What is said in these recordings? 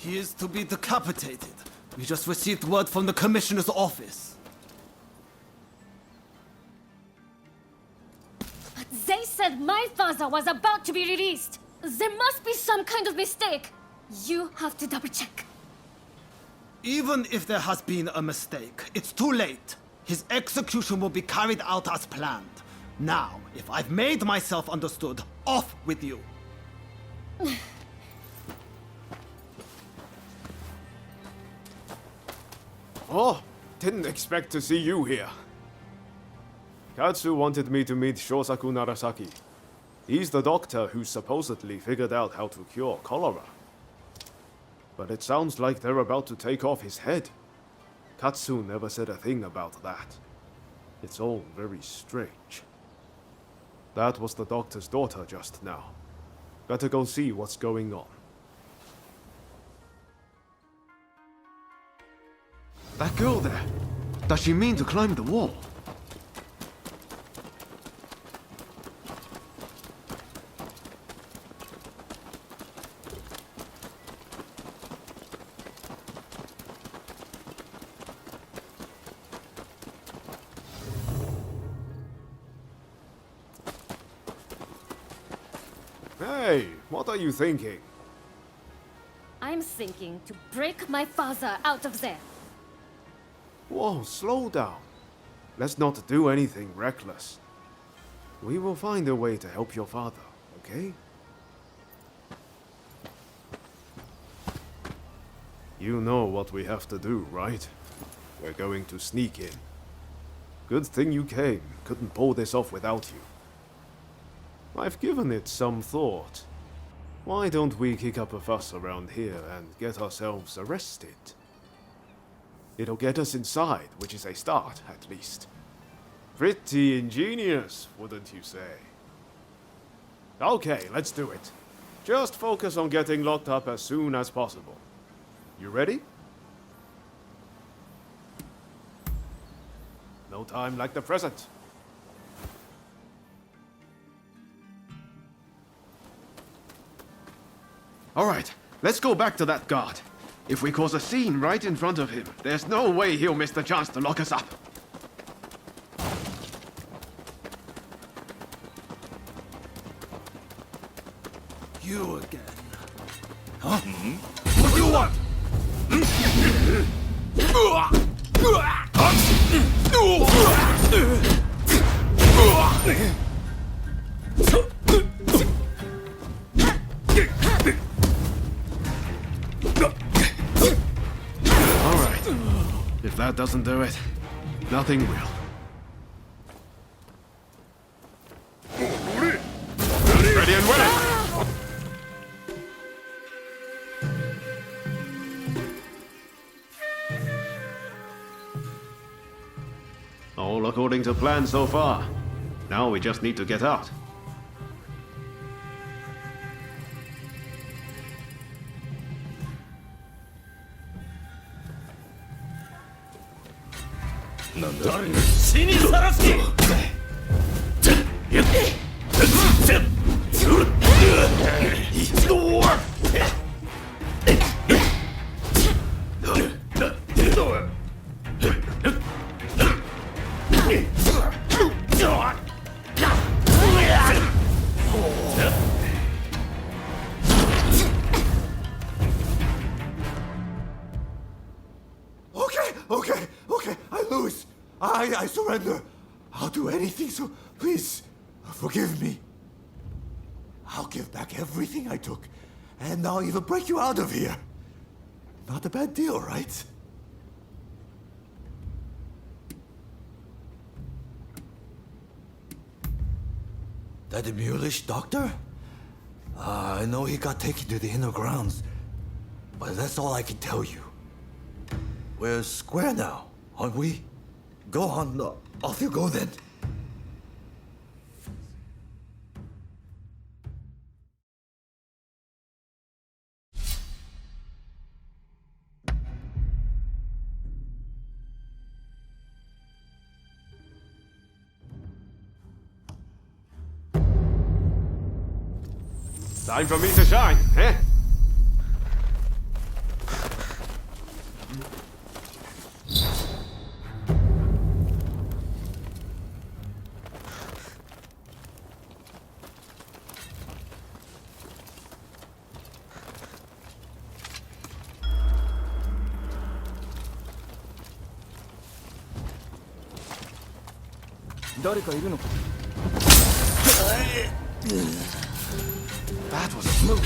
He is to be decapitated. We just received word from the commissioner's office. But they said my father was about to be released. There must be some kind of mistake. You have to double check. Even if there has been a mistake, it's too late. His execution will be carried out as planned. Now, if I've made myself understood, off with you. Oh, didn't expect to see you here. Katsu wanted me to meet Shosaku Narasaki. He's the doctor who supposedly figured out how to cure cholera. But it sounds like they're about to take off his head. Katsu never said a thing about that. It's all very strange. That was the doctor's daughter just now. Better go see what's going on. That girl there, does she mean to climb the wall? Hey, what are you thinking? I'm thinking to break my father out of there. Whoa, slow down. Let's not do anything reckless. We will find a way to help your father, okay? You know what we have to do, right? We're going to sneak in. Good thing you came. Couldn't pull this off without you. I've given it some thought. Why don't we kick up a fuss around here and get ourselves arrested? It'll get us inside, which is a start, at least. Pretty ingenious, wouldn't you say? Okay, let's do it. Just focus on getting locked up as soon as possible. You ready? No time like the present. All right, let's go back to that guard. If we cause a scene right in front of him, there's no way he'll miss the chance to lock us up. You again. Huh? What do you want? All right. If that doesn't do it, nothing will. Ready and willing! All according to plan so far. Now we just need to get out. Okay, I lose. I surrender. I'll do anything, so please, forgive me. I'll give back everything I took, and I'll even break you out of here. Not a bad deal, right? That Mulish doctor? I know he got taken to the inner grounds, but that's all I can tell you. We're square now, aren't we? Go on, off you go then. Time for me to shine, eh? 誰かいるのか。 That was smooth.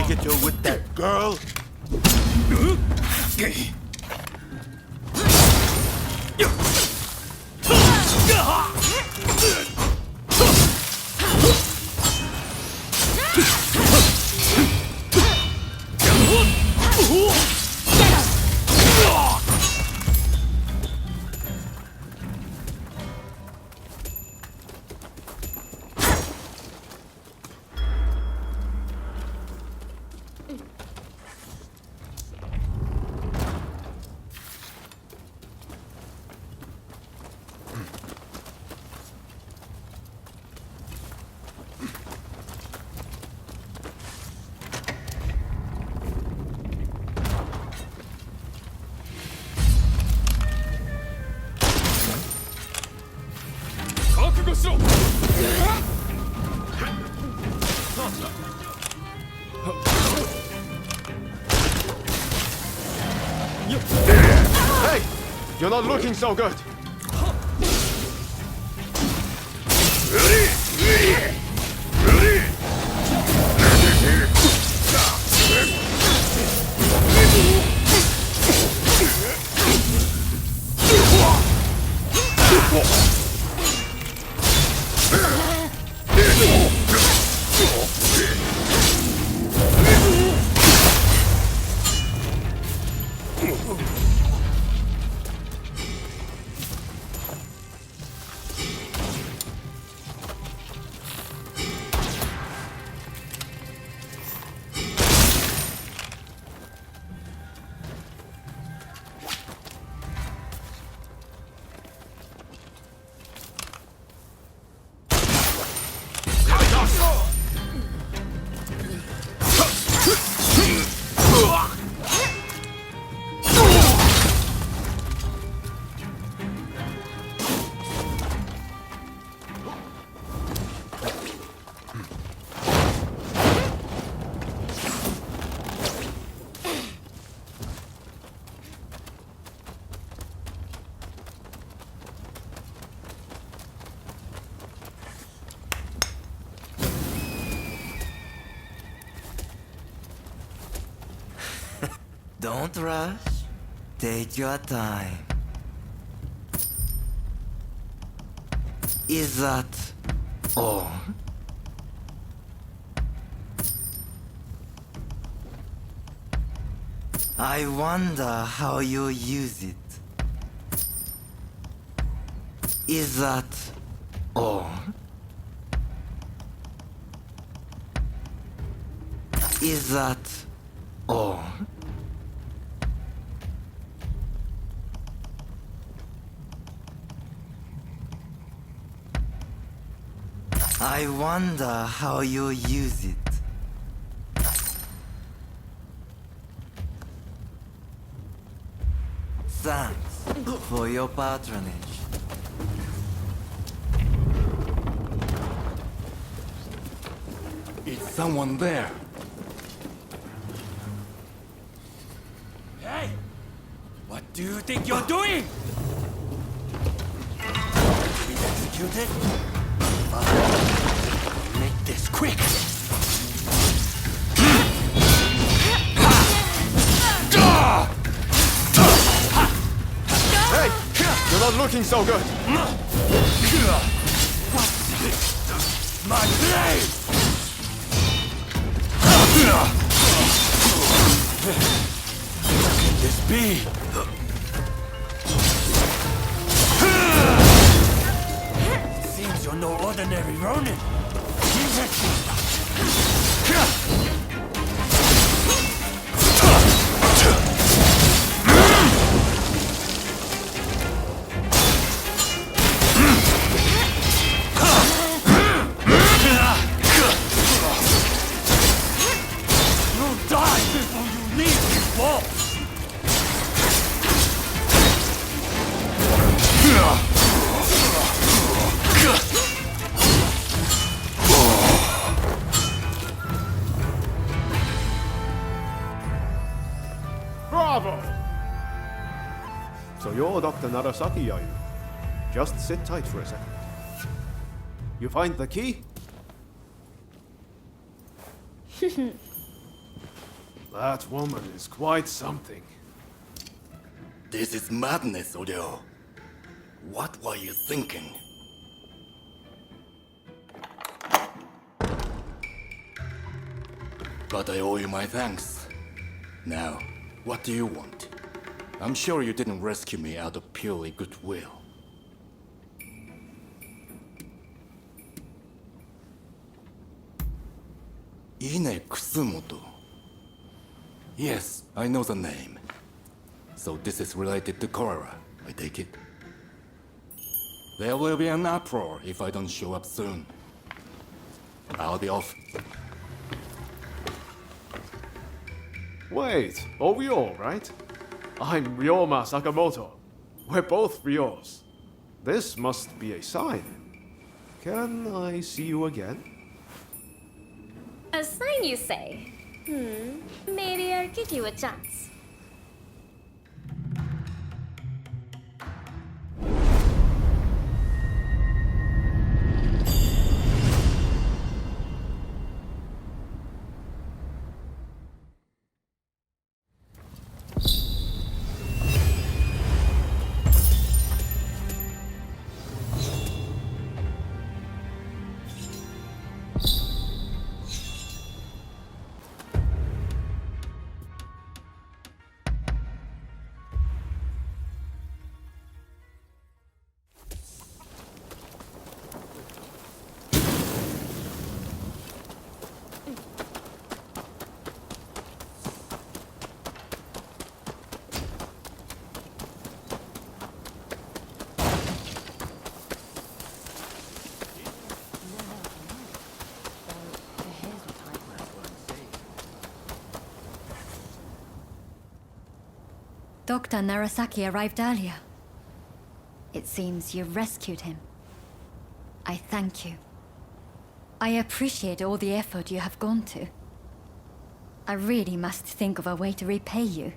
Take it you're with that girl? Hey! You're not looking so good. Don't rush. Take your time. Is that all? I wonder how you use it. Is that all? Is that all? I wonder how you use it. Thanks for your patronage. Is someone there? Hey! What do you think you're doing? Be executed? Fine. Make this quick! Hey! You're not looking so good! What's this? My blade! What can this be? Seems you're no ordinary Ronin. You'll die before you leave these walls! Bravo! So you're Dr. Narasaki, are you? Just sit tight for a second. You find the key? That woman is quite something. This is madness, Odeo. What were you thinking? But I owe you my thanks. Now, what do you want? I'm sure you didn't rescue me out of purely goodwill. Ine Kusumoto. Yes, I know the name. So this is related to Korara, I take it? There will be an uproar if I don't show up soon. I'll be off. Wait, Ryo, right? I'm Ryoma Sakamoto. We're both Ryos. This must be a sign. Can I see you again? A sign, you say? Maybe I'll give you a chance. Dr. Narasaki arrived earlier. It seems you rescued him. I thank you. I appreciate all the effort you have gone to. I really must think of a way to repay you.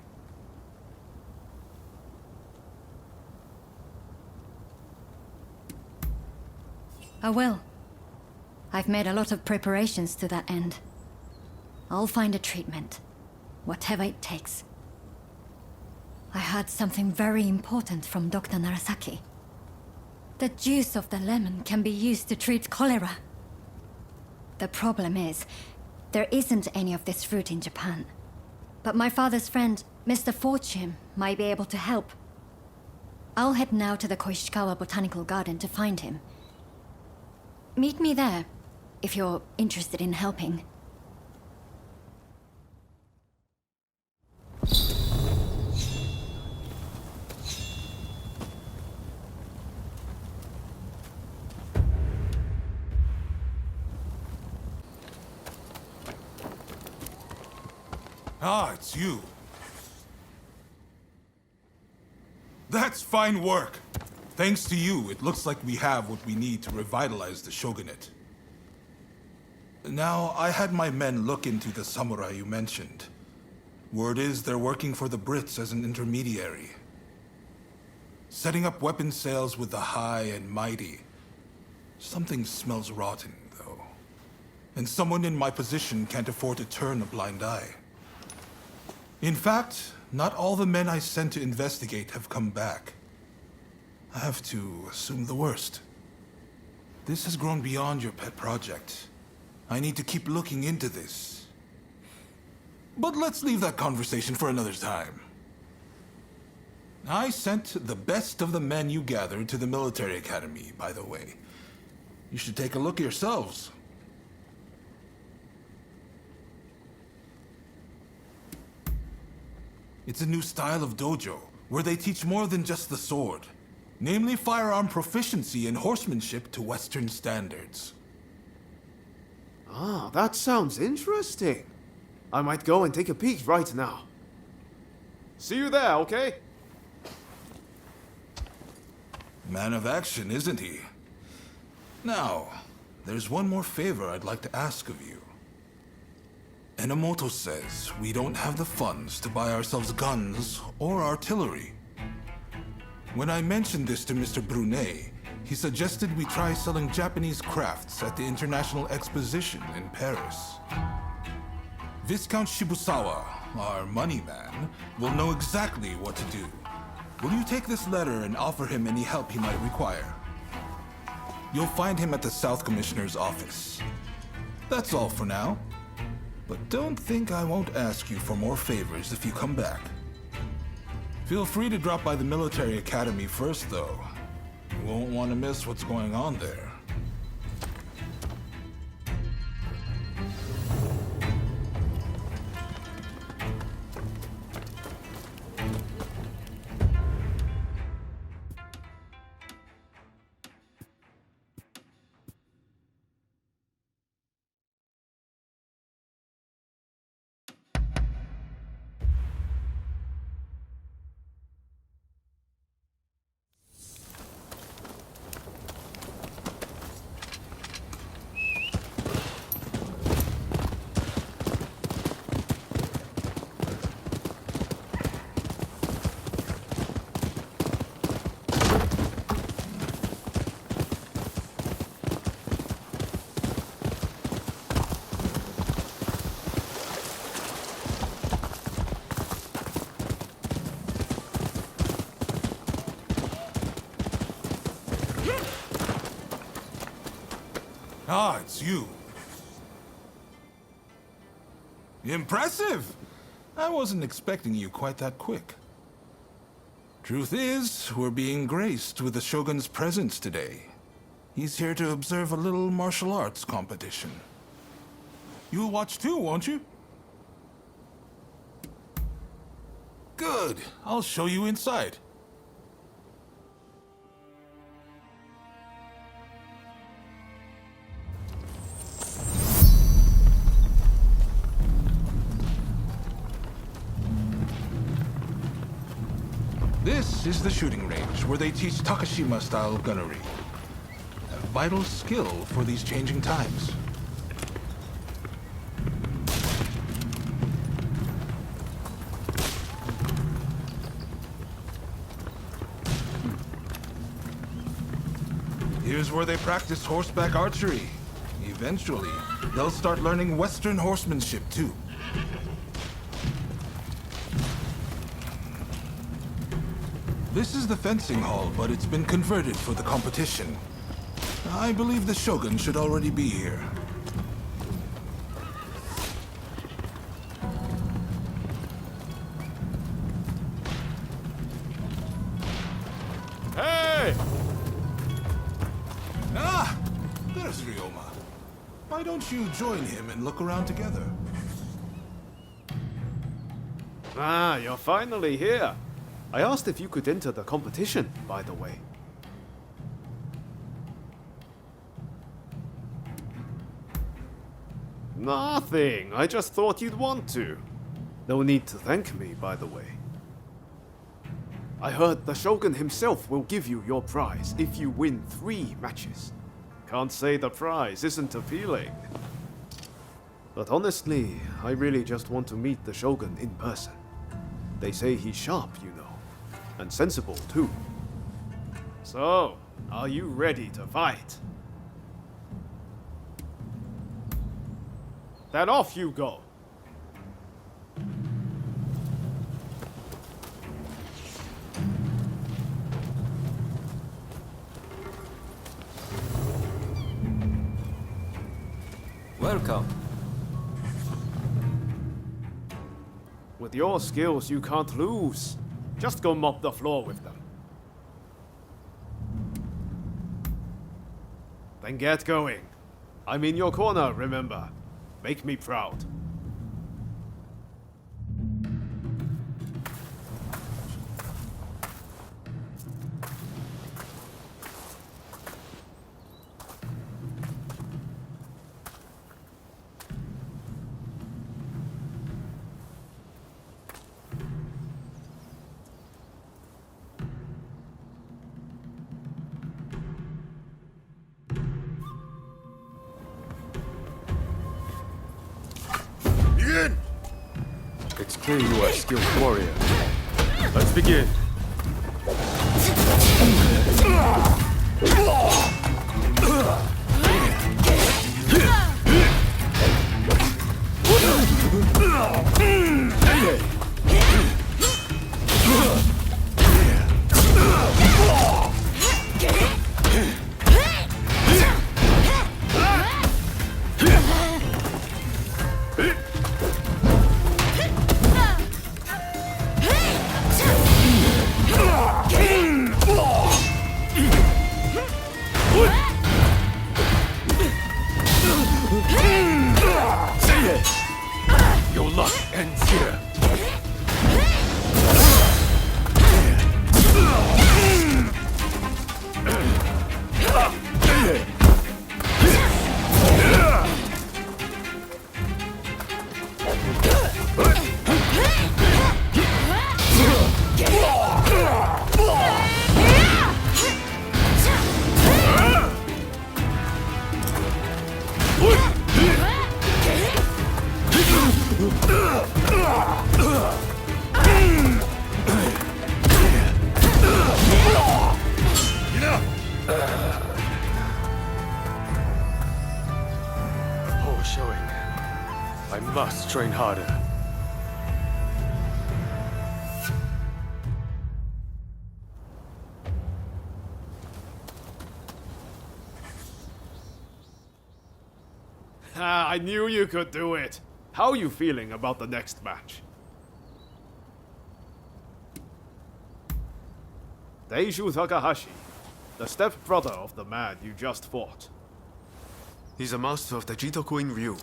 I will. I've made a lot of preparations to that end. I'll find a treatment, whatever it takes. I heard something very important from Dr. Narasaki. The juice of the lemon can be used to treat cholera. The problem is, there isn't any of this fruit in Japan. But my father's friend, Mr. Fortune, might be able to help. I'll head now to the Koishikawa Botanical Garden to find him. Meet me there, if you're interested in helping. Ah, it's you. That's fine work. Thanks to you, it looks like we have what we need to revitalize the shogunate. Now, I had my men look into the samurai you mentioned. Word is they're working for the Brits as an intermediary. Setting up weapon sales with the high and mighty. Something smells rotten, though. And someone in my position can't afford to turn a blind eye. In fact, not all the men I sent to investigate have come back. I have to assume the worst. This has grown beyond your pet project. I need to keep looking into this. But let's leave that conversation for another time. I sent the best of the men you gathered to the military academy, by the way. You should take a look yourselves. It's a new style of dojo, where they teach more than just the sword. Namely firearm proficiency and horsemanship to Western standards. Ah, that sounds interesting. I might go and take a peek right now. See you there, okay? Man of action, isn't he? Now, there's one more favor I'd like to ask of you. Enomoto says we don't have the funds to buy ourselves guns or artillery. When I mentioned this to Mr. Brunet, he suggested we try selling Japanese crafts at the International Exposition in Paris. Viscount Shibusawa, our money man, will know exactly what to do. Will you take this letter and offer him any help he might require? You'll find him at the South Commissioner's office. That's all for now. But don't think I won't ask you for more favors if you come back. Feel free to drop by the military academy first, though. You won't want to miss what's going on there. Ah, it's you. Impressive! I wasn't expecting you quite that quick. Truth is, we're being graced with the Shogun's presence today. He's here to observe a little martial arts competition. You'll watch too, won't you? Good. I'll show you inside. This is the shooting range where they teach Takashima-style gunnery. A vital skill for these changing times. Here's where they practice horseback archery. Eventually, they'll start learning Western horsemanship too. This is the fencing hall, but it's been converted for the competition. I believe the Shogun should already be here. Hey! Ah! There's Ryoma. Why don't you join him and look around together? Ah, you're finally here. I asked if you could enter the competition, by the way. Nothing. I just thought you'd want to. No need to thank me, by the way. I heard the Shogun himself will give you your prize if you win 3 matches. Can't say the prize isn't appealing. But honestly, I really just want to meet the Shogun in person. They say he's sharp, you know. And sensible, too. So, are you ready to fight? Then off you go! Welcome. With your skills, you can't lose. Just go mop the floor with them. Then get going. I'm in your corner, remember. Make me proud. It's clear you are a skilled warrior. Let's begin. Your luck ends here. Poor showing. I must train harder. Ah, I knew you could do it. How are you feeling about the next match? Deiju Takahashi, the stepbrother of the man you just fought. He's a master of the Jitokuin Ryu,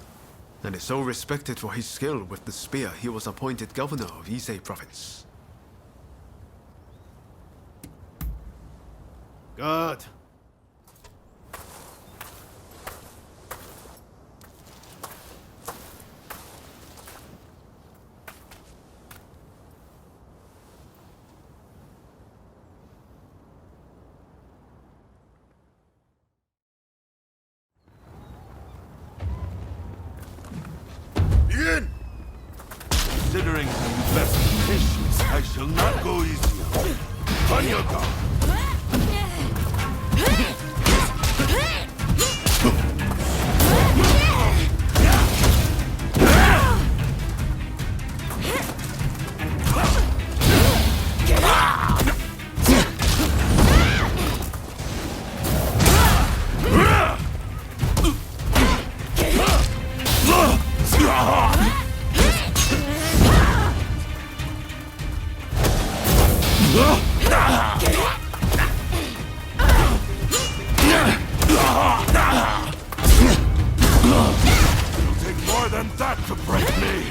and is so respected for his skill with the spear he was appointed governor of Ise province. Good. Begin! Considering some best patience, I shall not go easy. On your guard. than that to break me!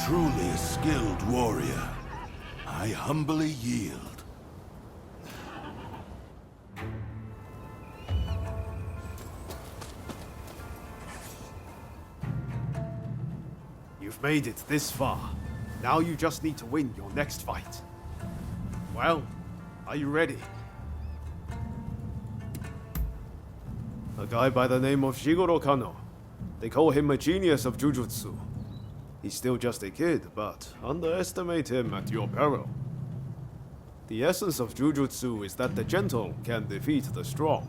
Truly a skilled warrior. I humbly yield. You've made it this far. Now you just need to win your next fight. Well, are you ready? A guy by the name of Shigoro Kano. They call him a genius of Jujutsu. He's still just a kid, but underestimate him at your peril. The essence of Jujutsu is that the gentle can defeat the strong.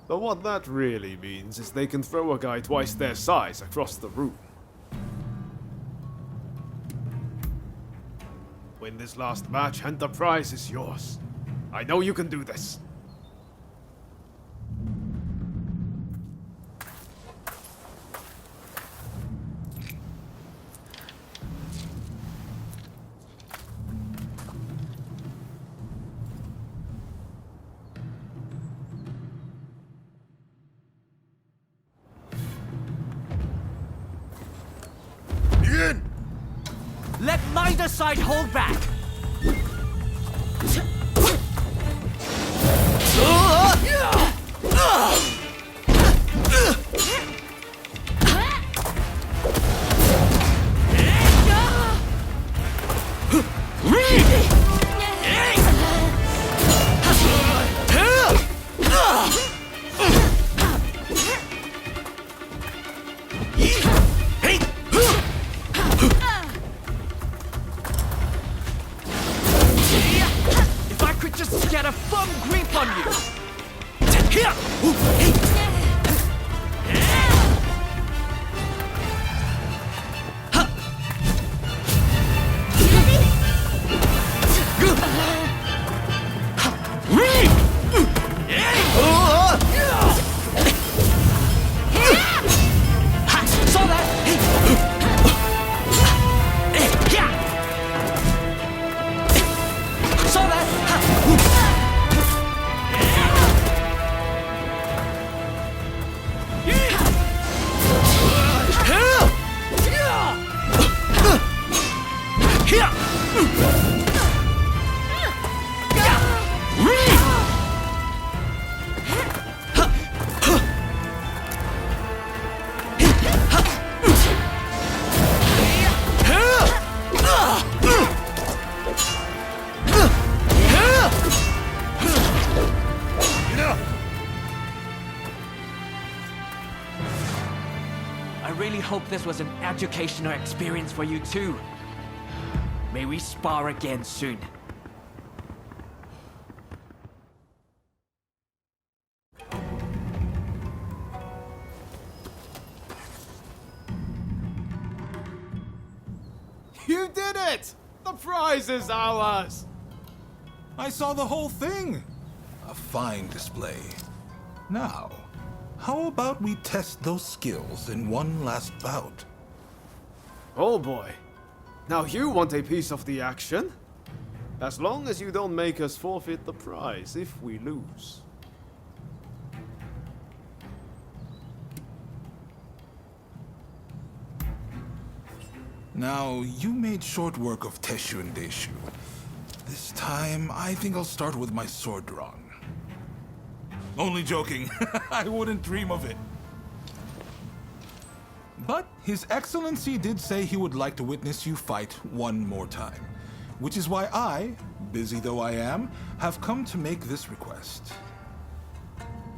But what that really means is they can throw a guy twice their size across the room. Win this last match and the prize is yours. I know you can do this. Let neither side hold back! Hope this was an educational experience for you too. May we spar again soon. You did it! The prize is ours! I saw the whole thing! A fine display. Now, how about we test those skills in one last bout? Oh boy. Now you want a piece of the action? As long as you don't make us forfeit the prize if we lose. Now, you made short work of Teshu and Deishu. This time, I think I'll start with my sword drawn. Only joking. I wouldn't dream of it. But His Excellency did say he would like to witness you fight one more time, which is why I, busy though I am, have come to make this request.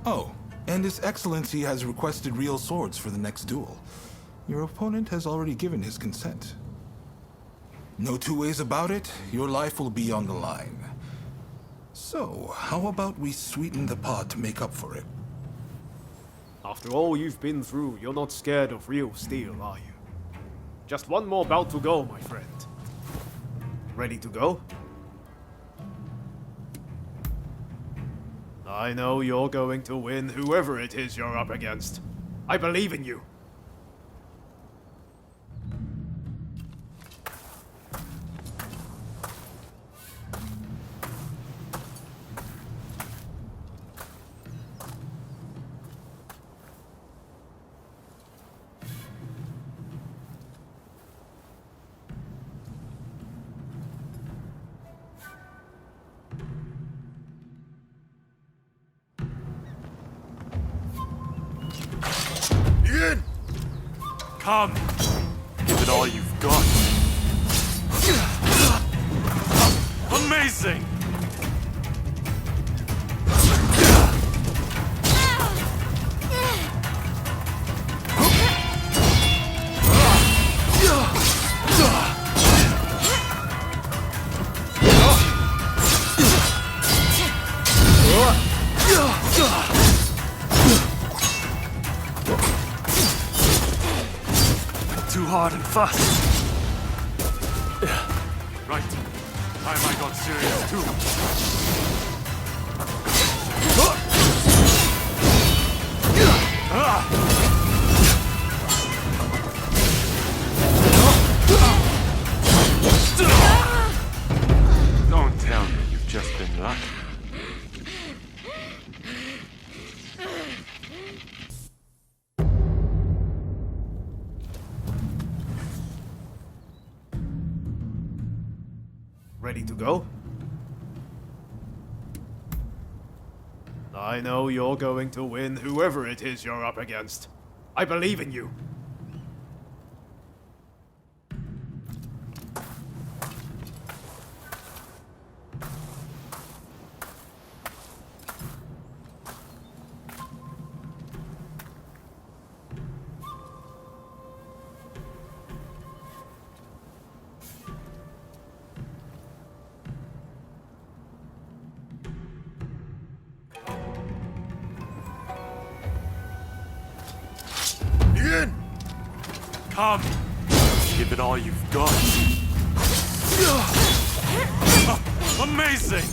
Oh, and His Excellency has requested real swords for the next duel. Your opponent has already given his consent. No two ways about it, your life will be on the line. So, how about we sweeten the pot to make up for it? After all you've been through, you're not scared of real steel, are you? Just one more bout to go, my friend. Ready to go? I know you're going to win whoever it is you're up against. I believe in you. Ian! Come! Give it all you've got. Amazing! Too hard and fast. Right. Time I got serious too. Don't tell me you've just been lucky. Ready to go? I know you're going to win whoever it is you're up against. I believe in you. Ian! Come! Give it all you've got. Amazing!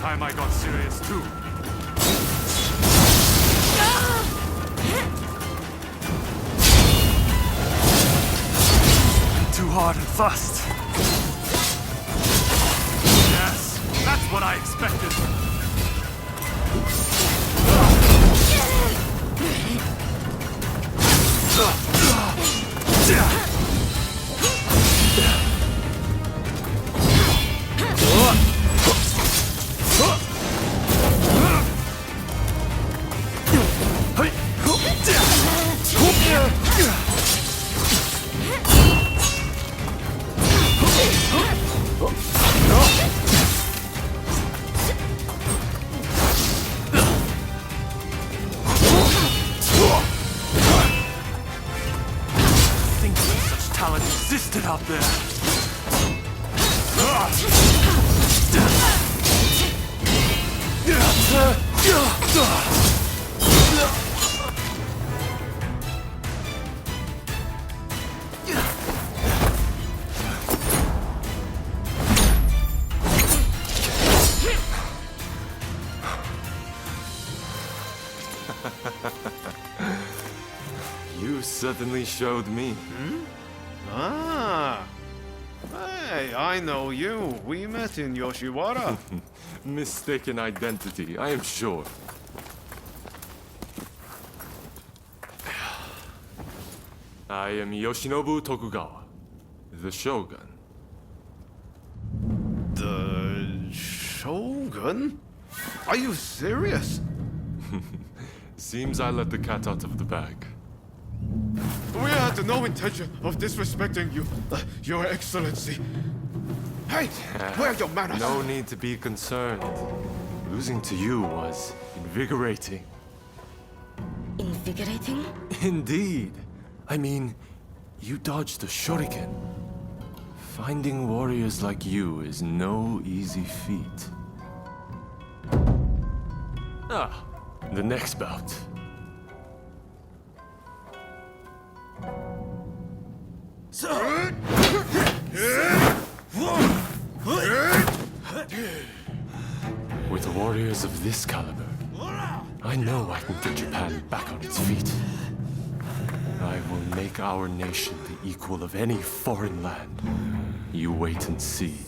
Time I got serious too. Too hard and fast. Yes, that's what I expected. Talent existed out there. You certainly showed me. Ah. Hey, I know you. We met in Yoshiwara. Mistaken identity, I am sure. I am Yoshinobu Tokugawa, the Shogun. The Shogun? Are you serious? Seems I let the cat out of the bag. We had no intention of disrespecting you, Your Excellency. Hey, where are your manners? No need to be concerned. Losing to you was invigorating. Invigorating? Indeed. I mean, you dodged a shuriken. Finding warriors like you is no easy feat. Ah, the next bout. With warriors of this caliber, I know I can get Japan back on its feet. I will make our nation the equal of any foreign land. You wait and see.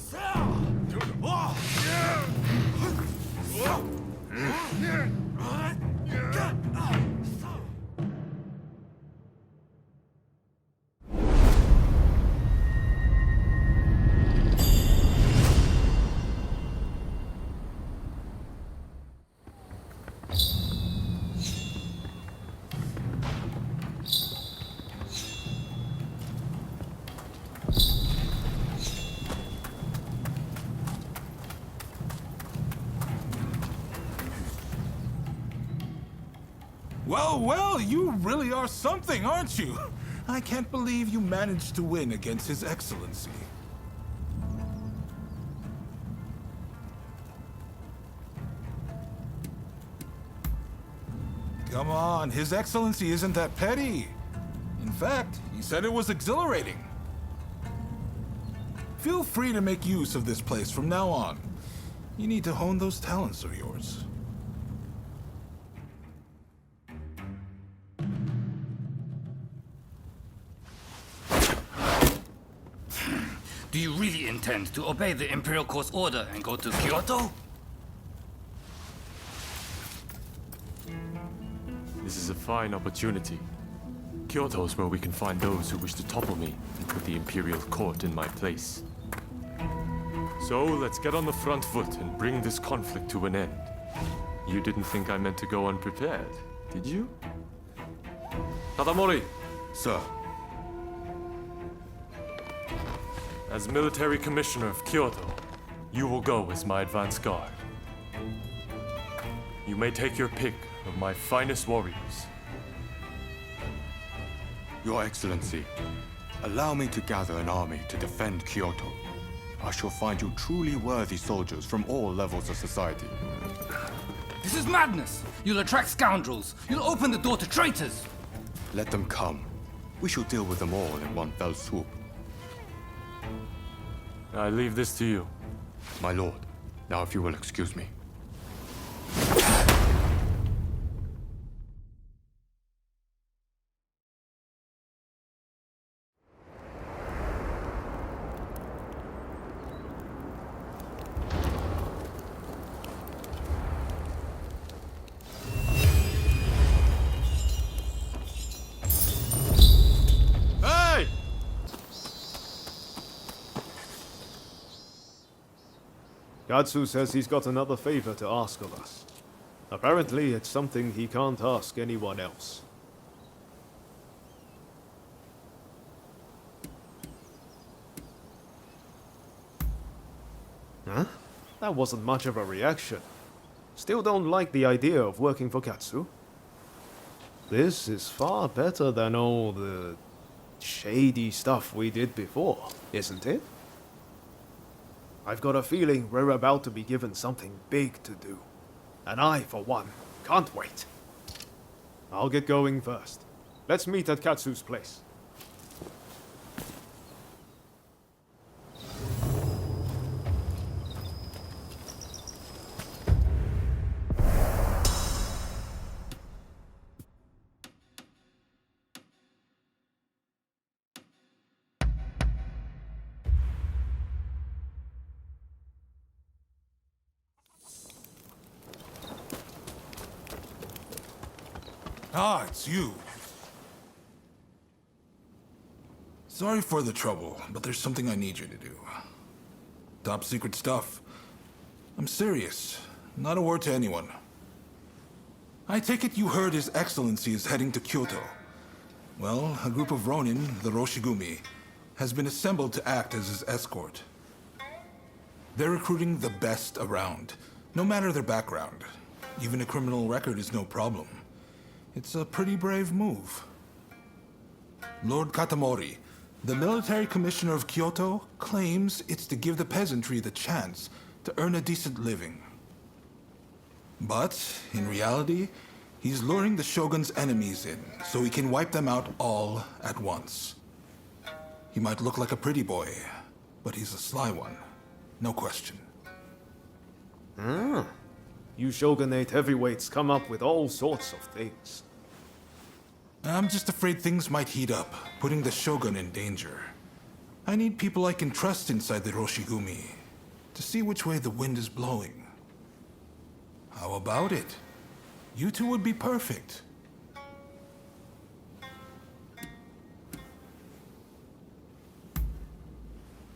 Well, you really are something, aren't you? I can't believe you managed to win against His Excellency. Come on, His Excellency isn't that petty. In fact, he said it was exhilarating. Feel free to make use of this place from now on. You need to hone those talents of yours. Do you really intend to obey the Imperial Court's order and go to Kyoto? This is a fine opportunity. Kyoto is where we can find those who wish to topple me and put the Imperial Court in my place. So let's get on the front foot and bring this conflict to an end. You didn't think I meant to go unprepared, did you? Tadamori! Sir. As military commissioner of Kyoto, you will go as my advance guard. You may take your pick of my finest warriors. Your Excellency, allow me to gather an army to defend Kyoto. I shall find you truly worthy soldiers from all levels of society. This is madness! You'll attract scoundrels! You'll open the door to traitors! Let them come. We shall deal with them all in one fell swoop. I leave this to you. My lord, now if you will excuse me. Katsu says he's got another favor to ask of us. Apparently, it's something he can't ask anyone else. Huh? That wasn't much of a reaction. Still don't like the idea of working for Katsu? This is far better than all the shady stuff we did before, isn't it? I've got a feeling we're about to be given something big to do. And I, for one, can't wait. I'll get going first. Let's meet at Katsu's place. Ah, it's you. Sorry for the trouble, but there's something I need you to do. Top secret stuff. I'm serious. Not a word to anyone. I take it you heard His Excellency is heading to Kyoto. Well, a group of Rōnin, the Roshigumi, has been assembled to act as his escort. They're recruiting the best around, no matter their background. Even a criminal record is no problem. It's a pretty brave move. Lord Katamori, the military commissioner of Kyoto, claims it's to give the peasantry the chance to earn a decent living. But, in reality, he's luring the shogun's enemies in, so he can wipe them out all at once. He might look like a pretty boy, but he's a sly one. No question. Ah. You shogunate heavyweights come up with all sorts of things. I'm just afraid things might heat up, putting the shogun in danger. I need people I can trust inside the Roshigumi, to see which way the wind is blowing. How about it? You two would be perfect.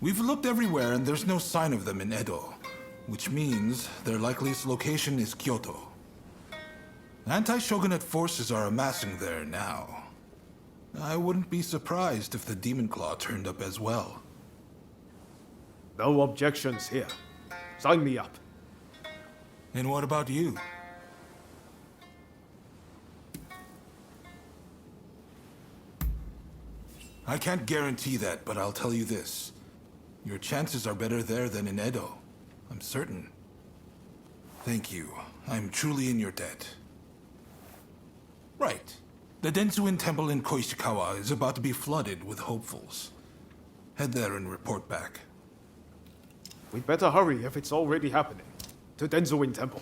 We've looked everywhere and there's no sign of them in Edo, which means their likeliest location is Kyoto. Anti-shogunate forces are amassing there now. I wouldn't be surprised if the Demon Claw turned up as well. No objections here. Sign me up. And what about you? I can't guarantee that, but I'll tell you this. Your chances are better there than in Edo. I'm certain. Thank you. I'm truly in your debt. Right. The Densuin Temple in Koishikawa is about to be flooded with hopefuls. Head there and report back. We'd better hurry if it's already happening. To Densuin Temple.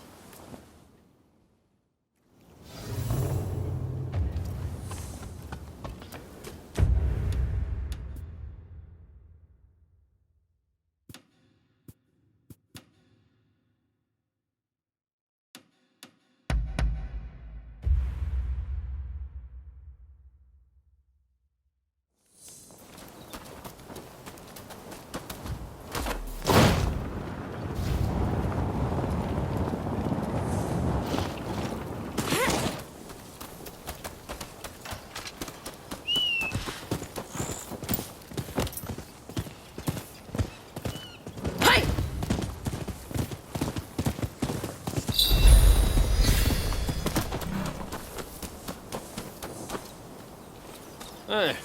Hey.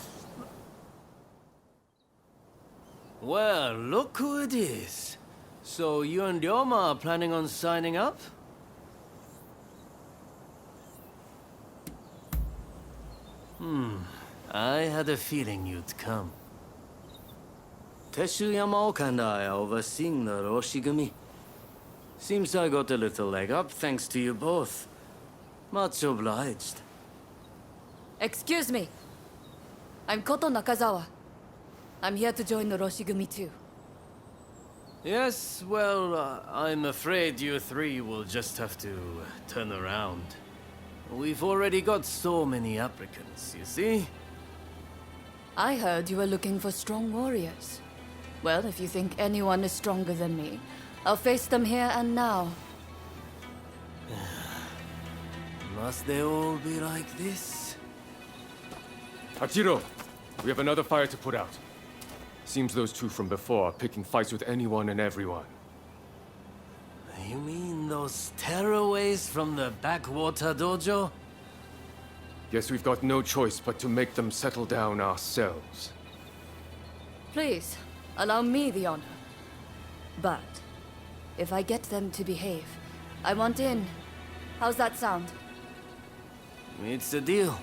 Well, look who it is. So you and Ryoma are planning on signing up? I had a feeling you'd come. Teshu Yamaoka and I are overseeing the Roshigumi. Seems I got a little leg up thanks to you both. Much obliged. Excuse me. I'm Koto Nakazawa. I'm here to join the Roshigumi too. Yes, well, I'm afraid you three will just have to turn around. We've already got so many applicants, you see? I heard you were looking for strong warriors. Well, if you think anyone is stronger than me, I'll face them here and now. Must they all be like this? Hachiro, we have another fire to put out. Seems those two from before are picking fights with anyone and everyone. You mean those tearaways from the backwater dojo? Guess we've got no choice but to make them settle down ourselves. Please, allow me the honor. But, if I get them to behave, I want in. How's that sound? It's a deal.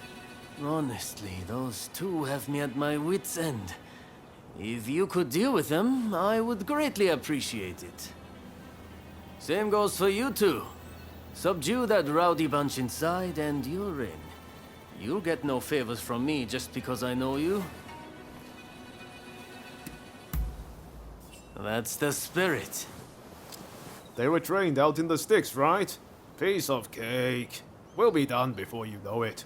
Honestly, those two have me at my wit's end. If you could deal with them, I would greatly appreciate it. Same goes for you two. Subdue that rowdy bunch inside and you're in. You'll get no favors from me just because I know you. That's the spirit. They were trained out in the sticks, right? Piece of cake. We'll be done before you know it.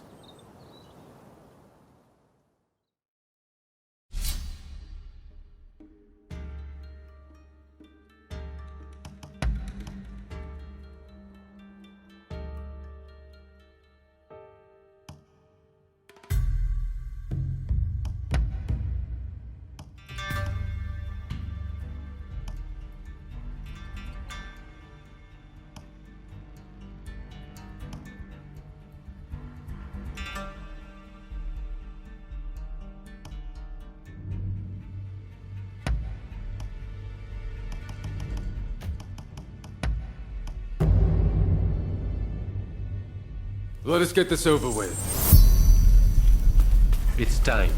Let us get this over with. It's time.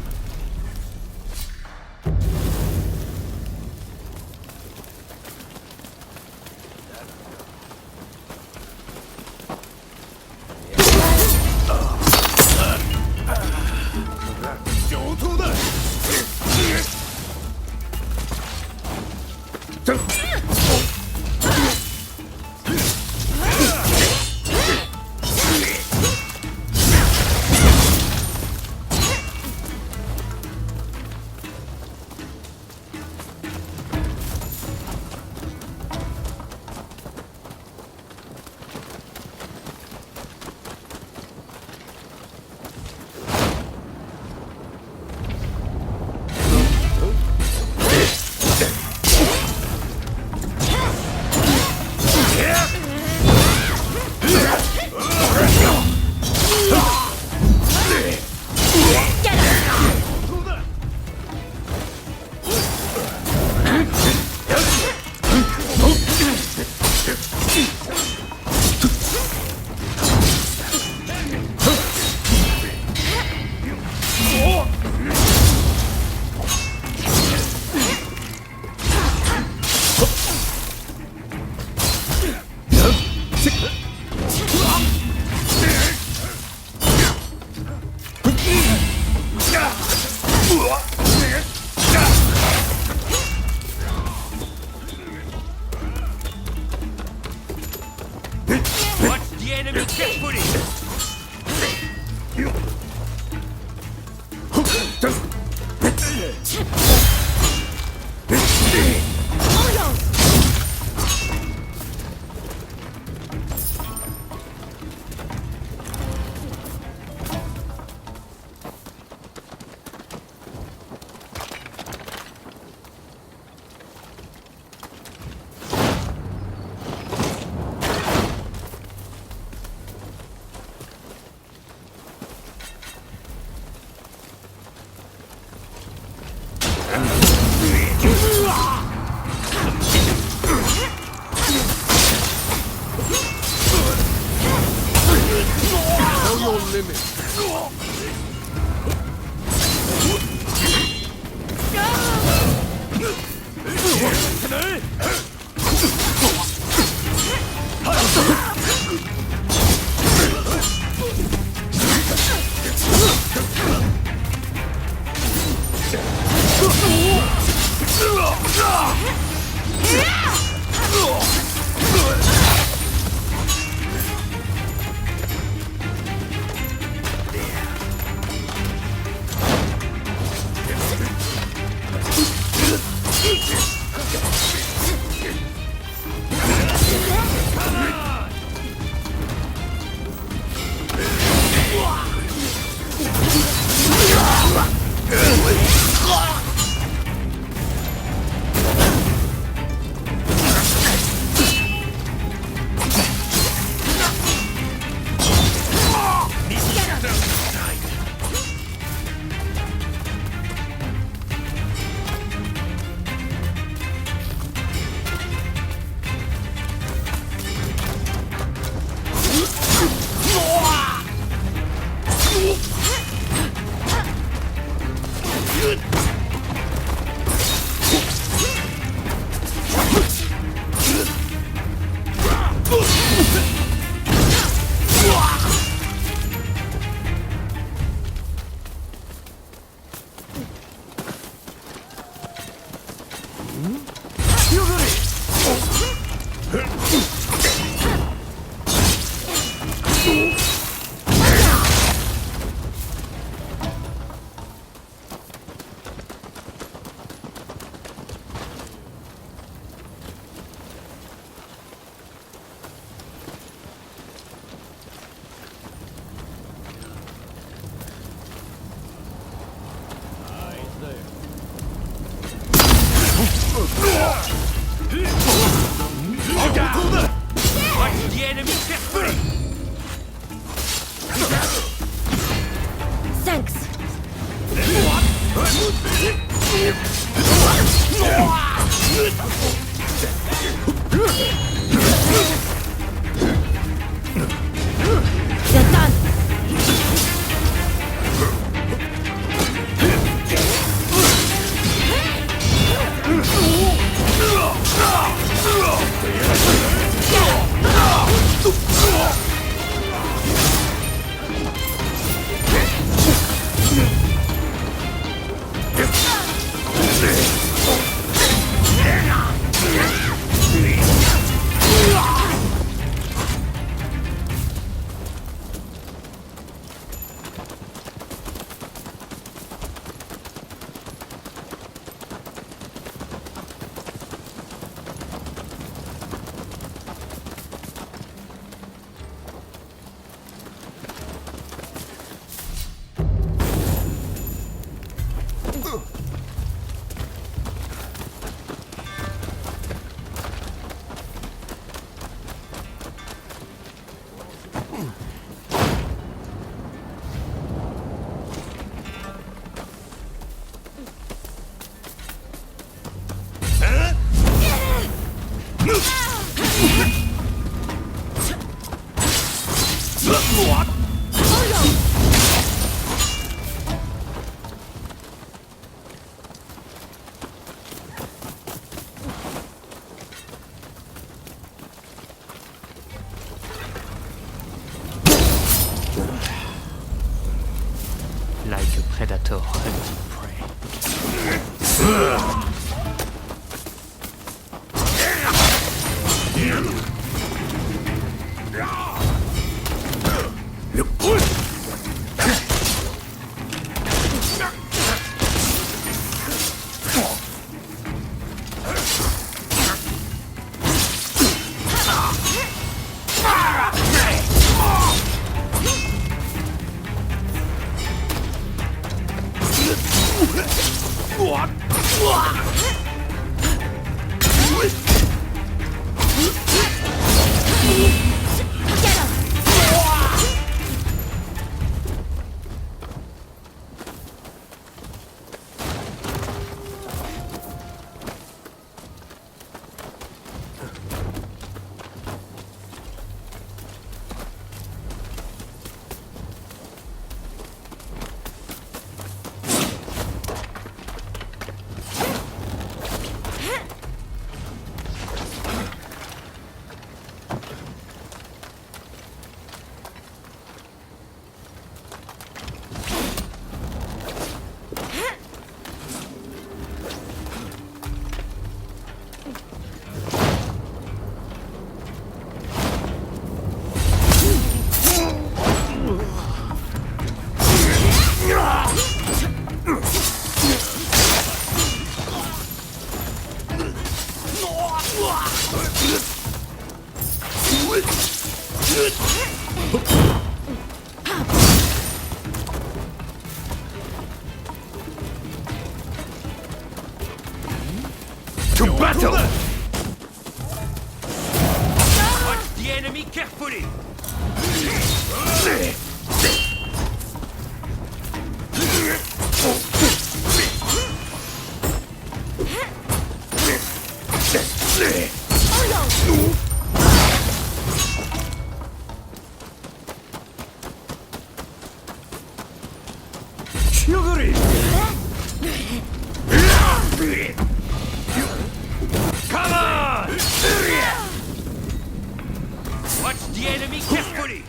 You're done! To battle! Watch the enemy carefully! Come on! Watch the enemy carefully!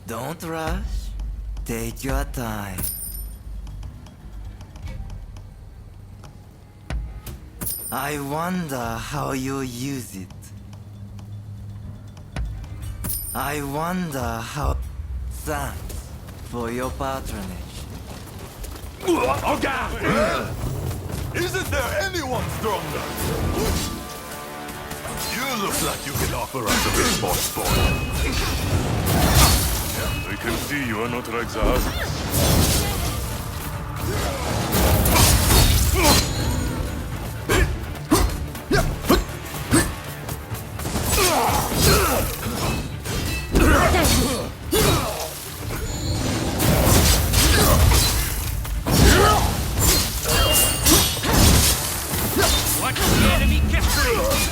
Don't rush. Take your time. I wonder how you use it. I wonder how... Thanks for your patronage. Okay! Isn't there anyone stronger? You look like you can offer us a bit more sport. I can see you are not like the others. Watch the enemy carefully!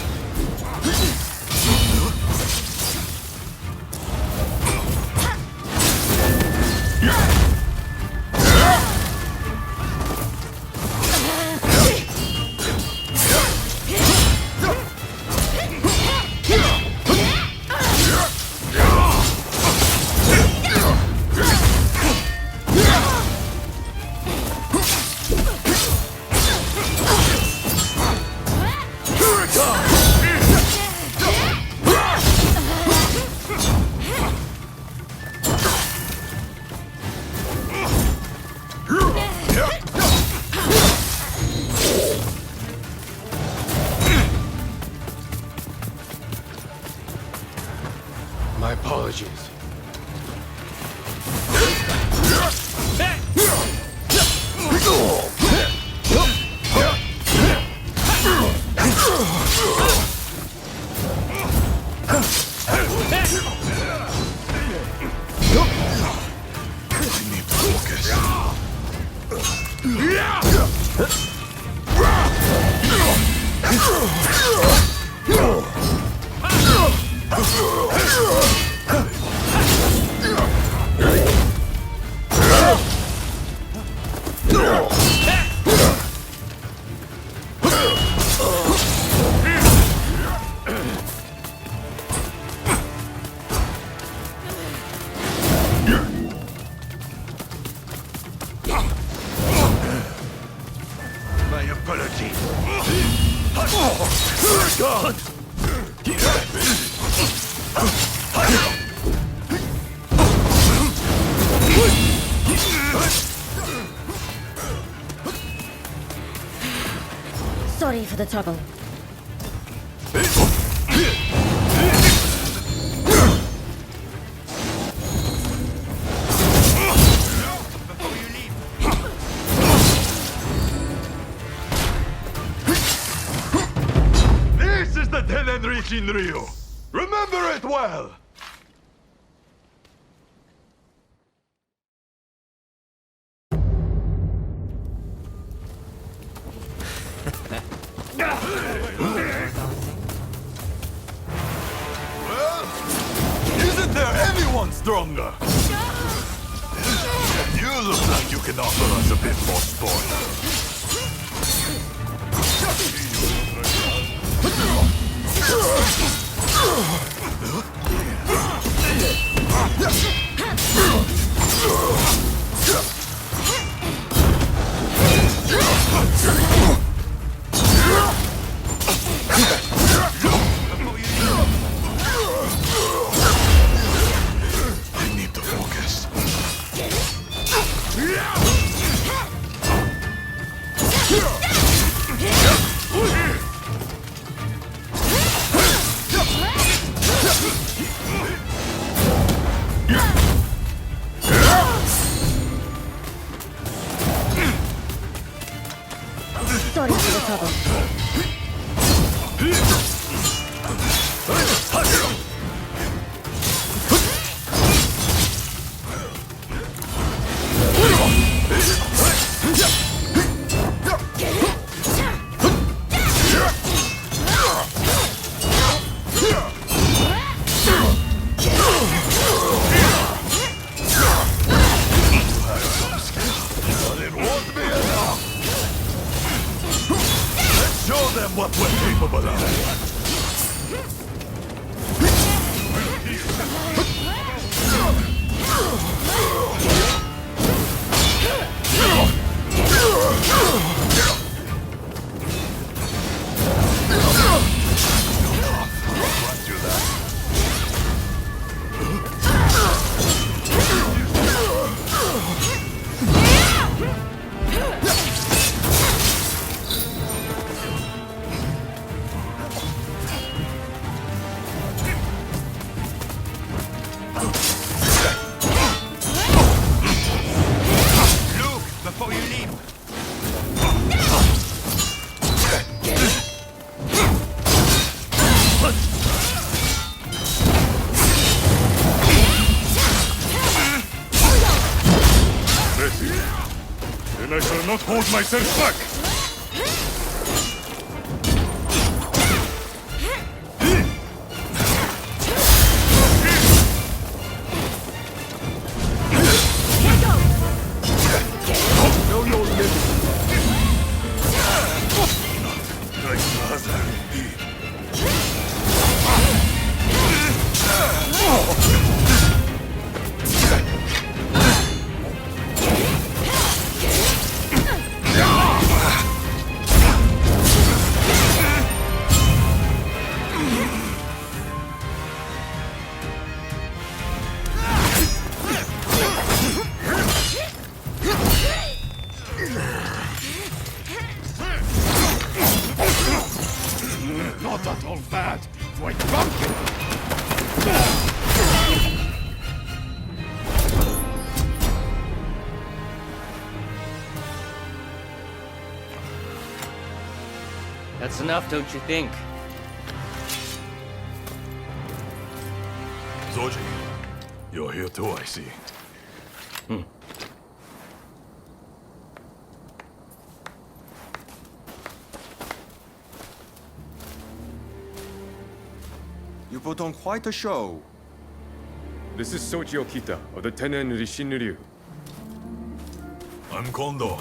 My apologies. My apologies. God! Sorry for the trouble. This is the Tenenri Shinryu. Remember it well. Well, isn't there anyone stronger? You look like you can offer us a bit more sport. I need to focus. Sorry for the trouble. But it won't be enough. Let's show them what we're capable of. Before you leave. Ready. Then I shall not hold myself back. Know your limits. Like mother, indeed. Not at all bad. Quite drunken. That's enough, don't you think? Zoji, you're here too, I see. You put on quite a show. This is Soji Okita of the Tennen Rishinryu. I'm Kondo,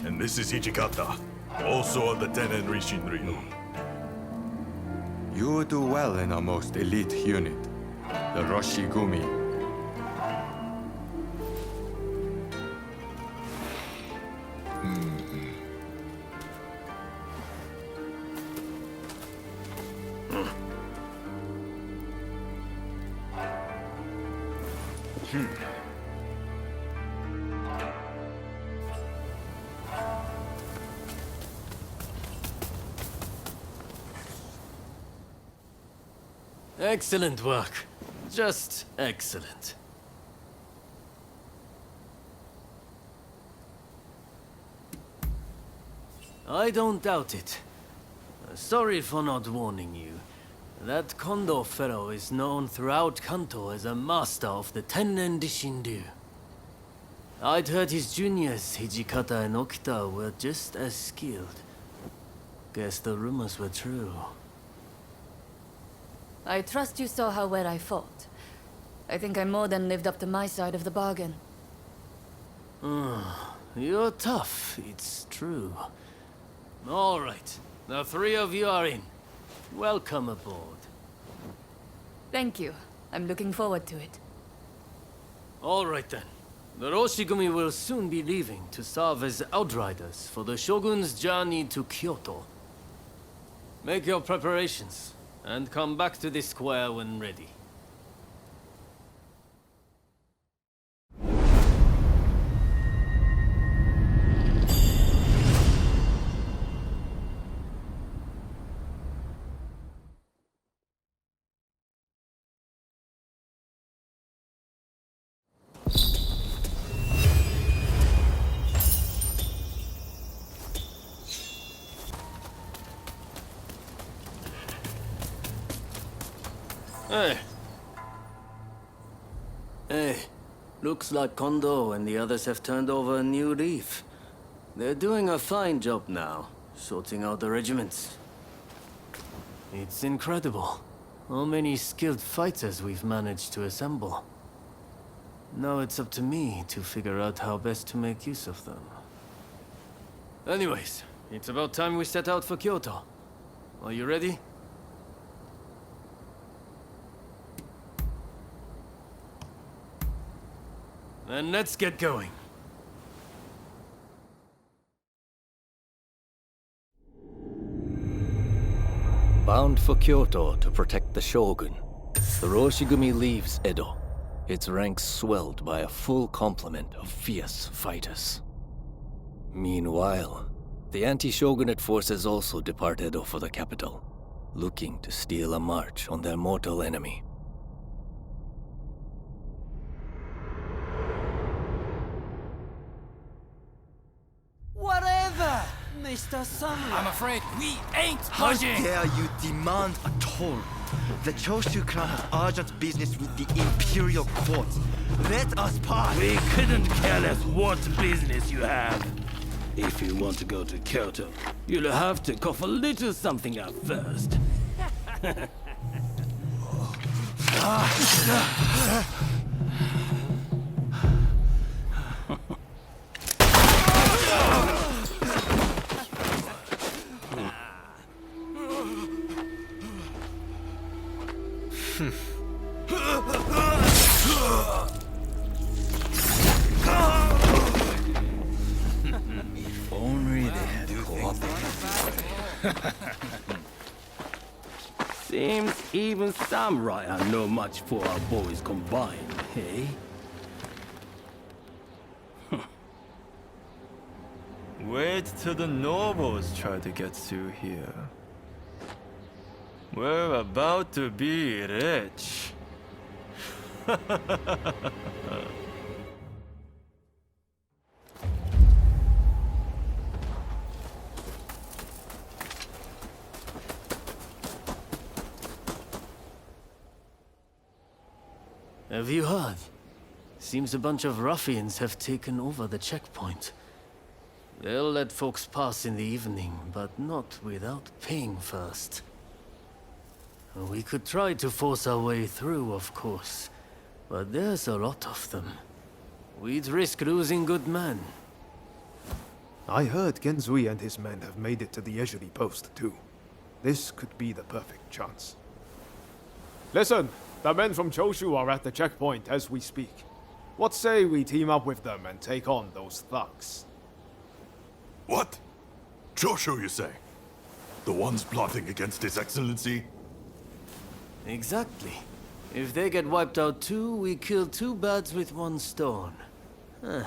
and this is Hijikata, also of the Tennen Rishinryu. You do well in our most elite unit, the Roshigumi. Excellent work. Just excellent. I don't doubt it. Sorry for not warning you. That Kondo fellow is known throughout Kanto as a master of the Tennen Rishinryu. I'd heard his juniors, Hijikata and Okita, were just as skilled. Guess the rumors were true. I trust you saw how well I fought. I think I more than lived up to my side of the bargain. You're tough, it's true. All right, the three of you are in. Welcome aboard. Thank you. I'm looking forward to it. All right then. The Roshigumi will soon be leaving to serve as outriders for the Shogun's journey to Kyoto. Make your preparations, and come back to this square when ready. Hey, looks like Kondo and the others have turned over a new leaf. They're doing a fine job now, sorting out the regiments. It's incredible how many skilled fighters we've managed to assemble. Now it's up to me to figure out how best to make use of them. Anyways, it's about time we set out for Kyoto. Are you ready? Then let's get going. Bound for Kyoto to protect the Shogun, the Roshigumi leaves Edo, its ranks swelled by a full complement of fierce fighters. Meanwhile, the anti-Shogunate forces also depart Edo for the capital, looking to steal a march on their mortal enemy. Whatever, Mr. Samurai. I'm afraid we ain't How budging. dare you demand a toll? The Choshu clan has urgent business with the Imperial Court. Let us pass. We couldn't care less what business you have. If you want to go to Kyoto, you'll have to cough a little something up first. If only they had cooperated. Seems even samurai are no match for our boys combined, hey? Wait till the nobles try to get through here. We're about to be rich. Have you heard? Seems a bunch of ruffians have taken over the checkpoint. They'll let folks pass in the evening, but not without paying first. We could try to force our way through, of course, but there's a lot of them. We'd risk losing good men. I heard Genzui and his men have made it to the Ejiri post, too. This could be the perfect chance. Listen, the men from Choshu are at the checkpoint as we speak. What say we team up with them and take on those thugs? What? Choshu, you say? The ones plotting against His Excellency? Exactly. If they get wiped out too, we kill two birds with one stone. Huh,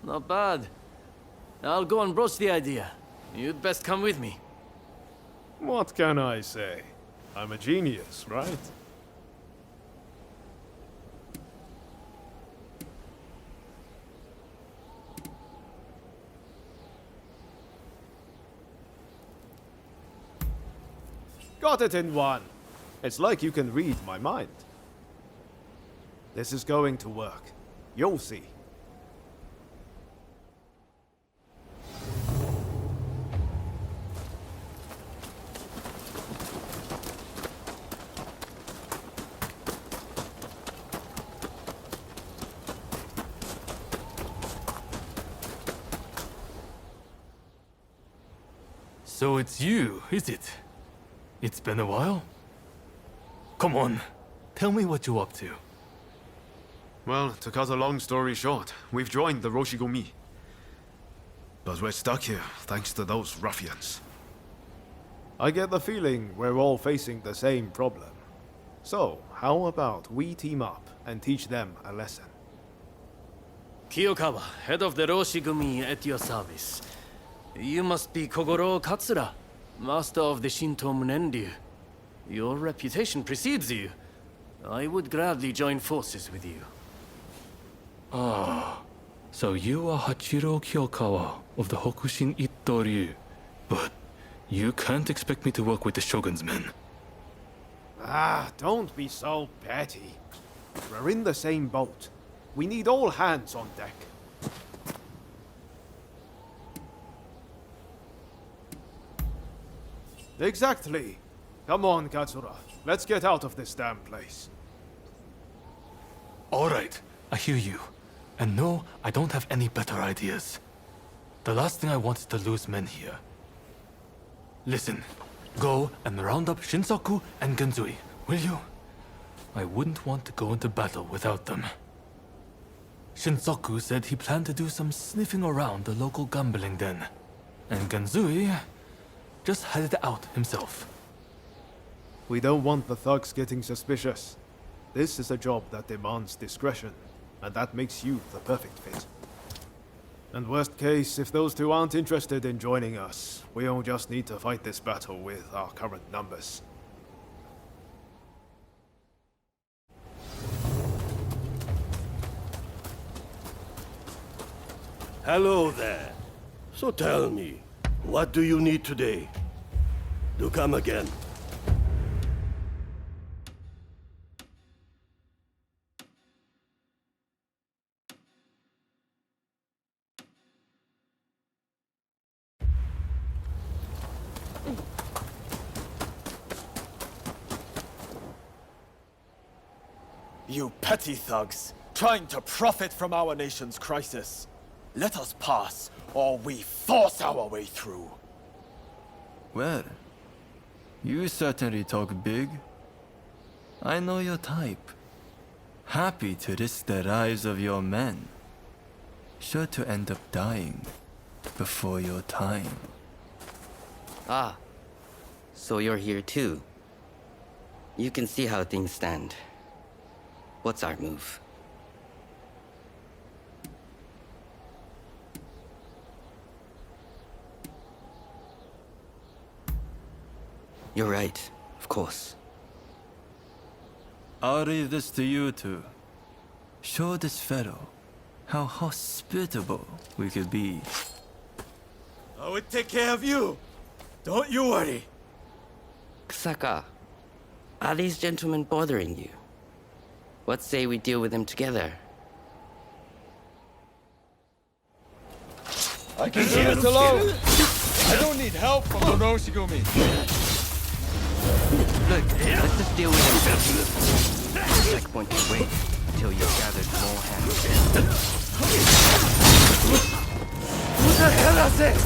not bad. I'll go and broach the idea. You'd best come with me. What can I say? I'm a genius, right? Got it in one. It's like you can read my mind. This is going to work. You'll see. So it's you, is it? It's been a while? Come on, tell me what you're up to. Well, to cut a long story short, we've joined the Roshigumi. But we're stuck here, thanks to those ruffians. I get the feeling we're all facing the same problem. So, how about we team up and teach them a lesson? Kiyokawa, head of the Roshigumi, at your service. You must be Kogoro Katsura, master of the Shinto Munenryu. Your reputation precedes you. I would gladly join forces with you. Ah, so you are Hachiro Kiyokawa of the Hokushin Itto-ryu. But you can't expect me to work with the Shogun's men. Ah, don't be so petty. We're in the same boat. We need all hands on deck. Exactly. Come on, Katsura. Let's get out of this damn place. All right, I hear you. And no, I don't have any better ideas. The last thing I want is to lose men here. Listen, go and round up Shinsaku and Genzui, will you? I wouldn't want to go into battle without them. Shinsaku said he planned to do some sniffing around the local gambling den. And Genzui just headed out himself. We don't want the thugs getting suspicious. This is a job that demands discretion, and that makes you the perfect fit. And worst case, if those two aren't interested in joining us, we'll just need to fight this battle with our current numbers. Hello there. So tell me, what do you need today? Do come again. You petty thugs, trying to profit from our nation's crisis. Let us pass, or we force our way through. Well, you certainly talk big. I know your type. Happy to risk the lives of your men. Sure to end up dying before your time. Ah, so you're here too. You can see how things stand. What's our move? You're right, of course. I'll leave this to you two. Show this fellow how hospitable we could be. I would take care of you. Don't you worry. Kusaka, are these gentlemen bothering you? What say we deal with him together? I can do this alone! I don't need help from the Roshigumi! Look, let's just deal with him. The checkpoint can wait until you've gathered more hands. Who the hell is this?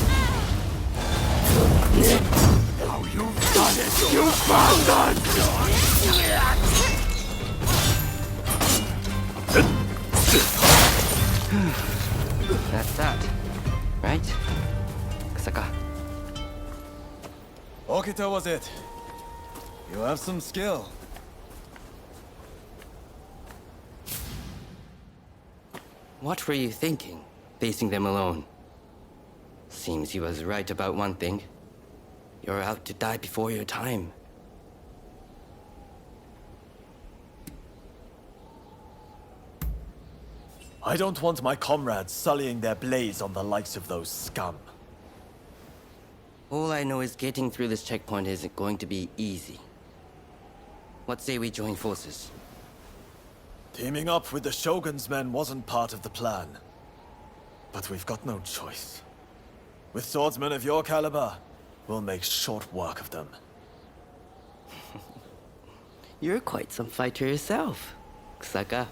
How you've done it, you bastard! That's that, right? Kusaka. Okita was it. You have some skill. What were you thinking, facing them alone? Seems he was right about one thing. You're out to die before your time. I don't want my comrades sullying their blaze on the likes of those scum. All I know is getting through this checkpoint isn't going to be easy. What say we join forces? Teaming up with the Shogun's men wasn't part of the plan. But we've got no choice. With swordsmen of your caliber, we'll make short work of them. You're quite some fighter yourself, Kusaka.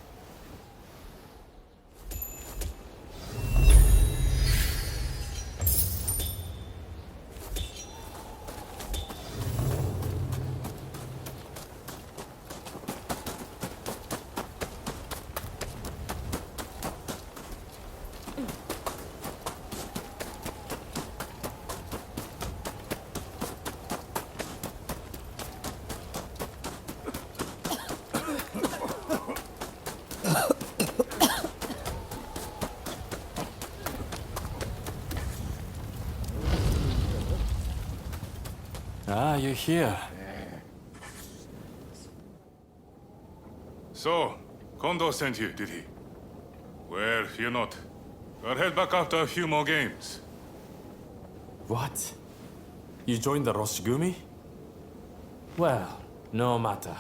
Ah, you're here. So, Kondo sent you, did he? Well, you're not. I'll head back after a few more games. What? You joined the Roshigumi? Well, no matter.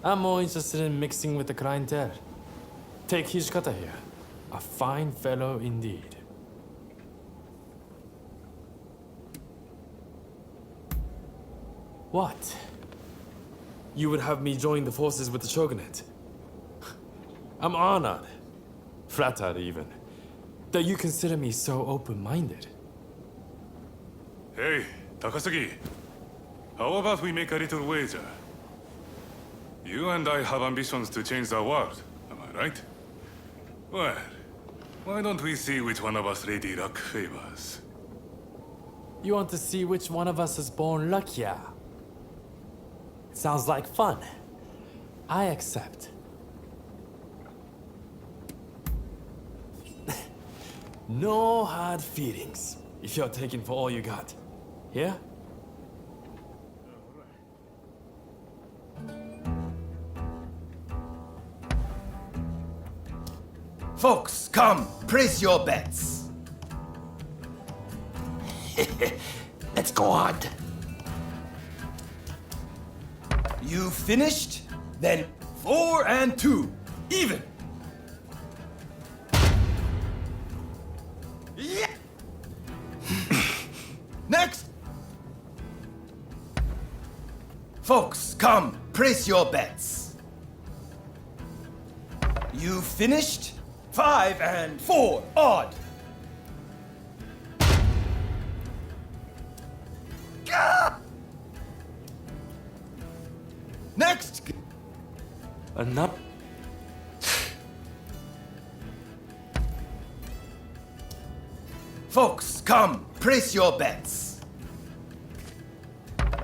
I'm more interested in mixing with the clientele. Take Hijikata here. A fine fellow indeed. What? You would have me join the forces with the Shogunate? I'm honored, flattered even, that you consider me so open-minded. Hey, Takasugi. How about we make a little wager? You and I have ambitions to change the world, am I right? Well, why don't we see which one of us Lady Luck favors? You want to see which one of us is born luckier? Sounds like fun. I accept. No hard feelings, if you're taking for all you got. Yeah? Folks, come, place your bets. Let's go on. You finished? Then 4 and 2, even. Yeah. Next. Folks, come, place your bets. You finished? 5 and 4, odd. Gah! Next! Enough. Folks, come, place your bets.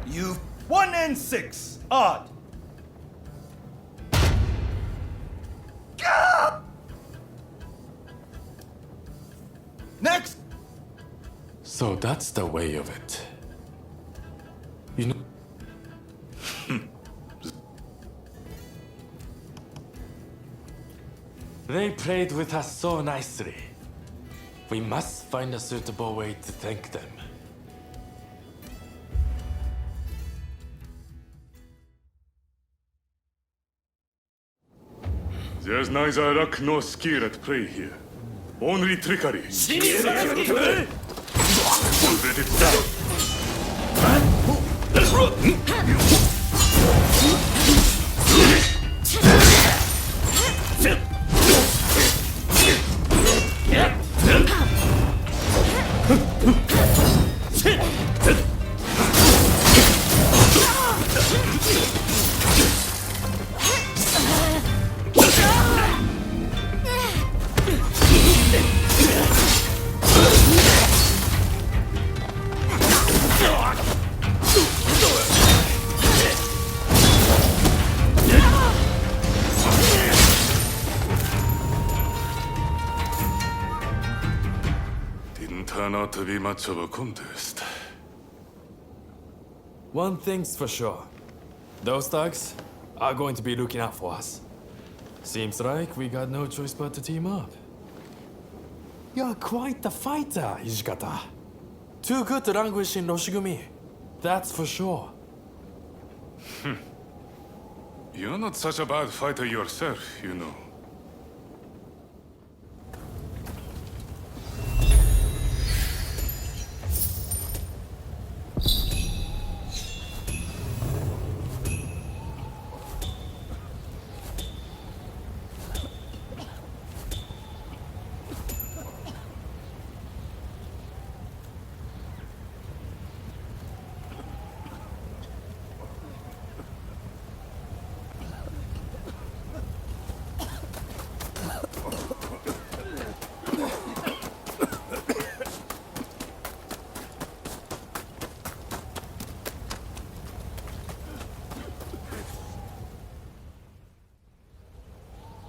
You 1 and 6, odd. Gah! Next! So that's the way of it. You know... They played with us so nicely. We must find a suitable way to thank them. There's neither luck nor skill at play here. Only trickery. Let it down. Turn out to be much of a contest. One thing's for sure. Those thugs are going to be looking out for us. Seems like we got no choice but to team up. You're quite the fighter, Hijikata. Too good to languish in Roshigumi. That's for sure. You're not such a bad fighter yourself, you know.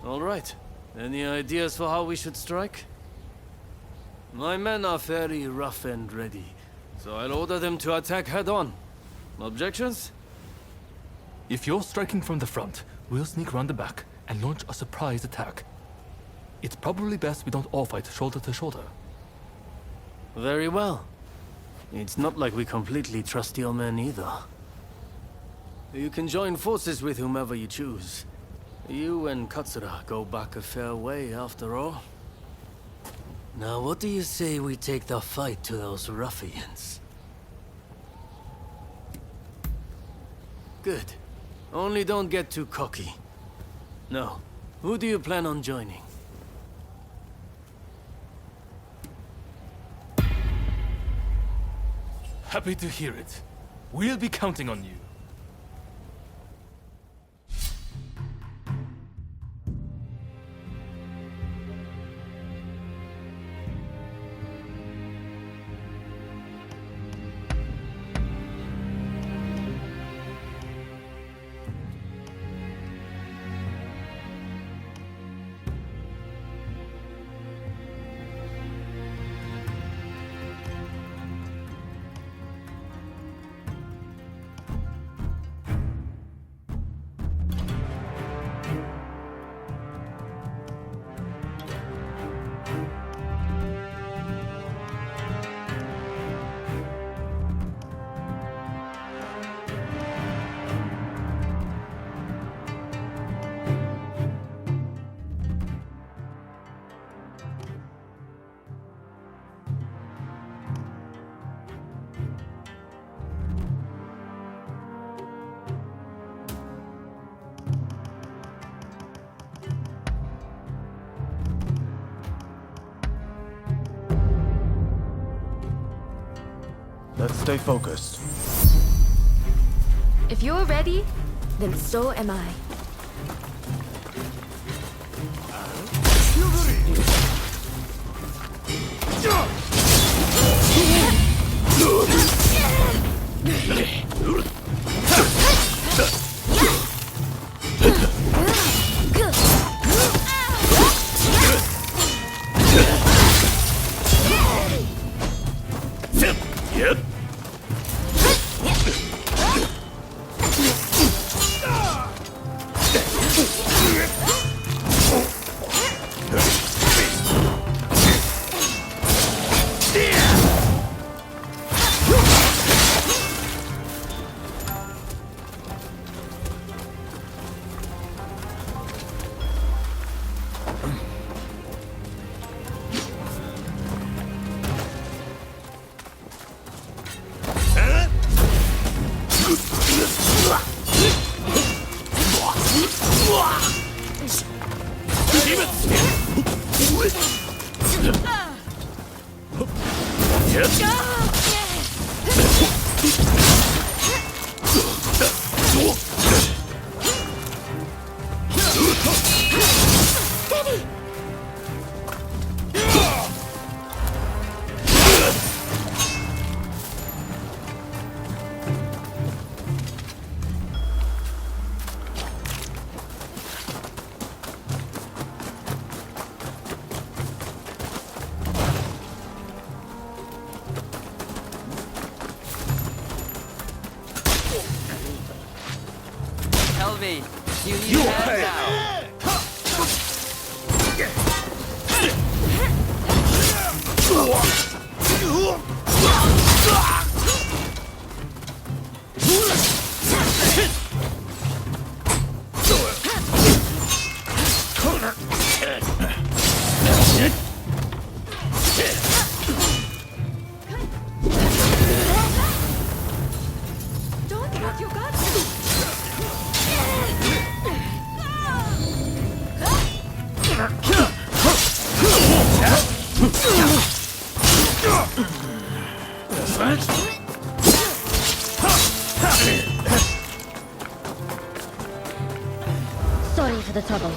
All right. Any ideas for how we should strike? My men are fairly rough and ready, so I'll order them to attack head-on. Objections? If you're striking from the front, we'll sneak round the back and launch a surprise attack. It's probably best we don't all fight shoulder to shoulder. Very well. It's not like we completely trust your men either. You can join forces with whomever you choose. You and Katsura go back a fair way, after all. Now, what do you say we take the fight to those ruffians? Good. Only don't get too cocky. No. Who do you plan on joining? Happy to hear it. We'll be counting on you. Let's stay focused. If you're ready, then so am I. Yep. Helvi, you need help now. Don't let you got Sorry for the trouble.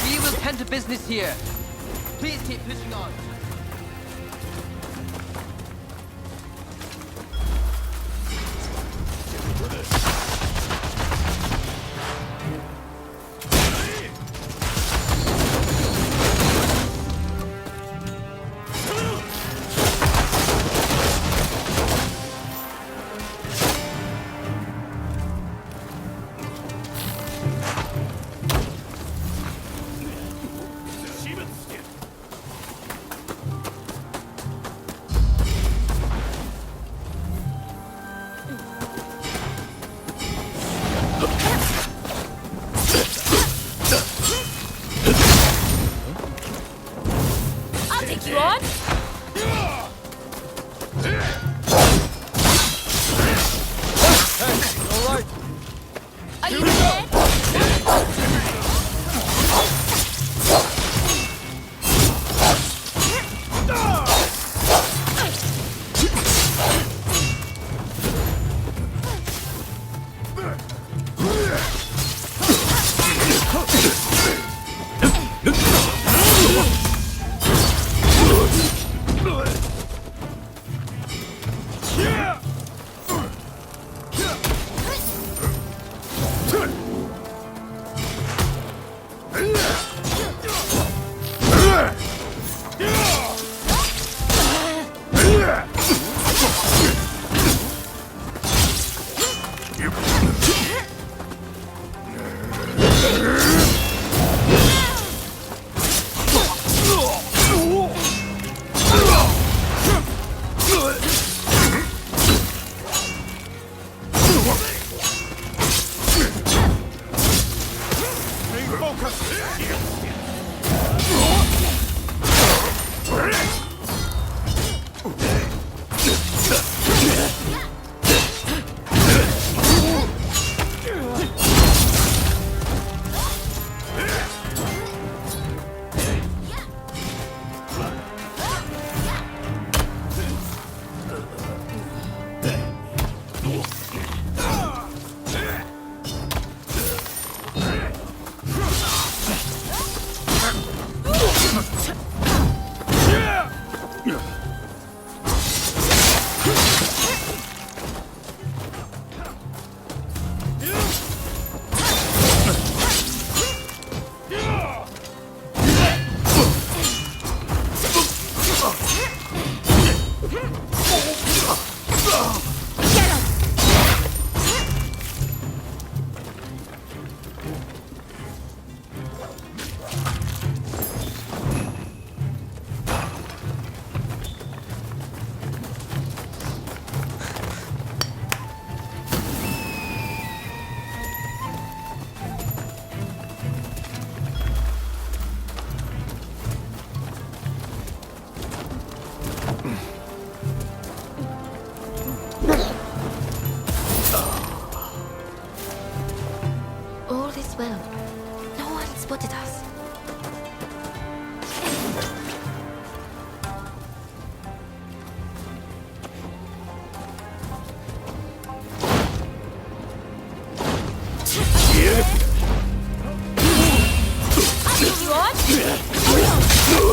We will tend to business here. Please keep pushing on.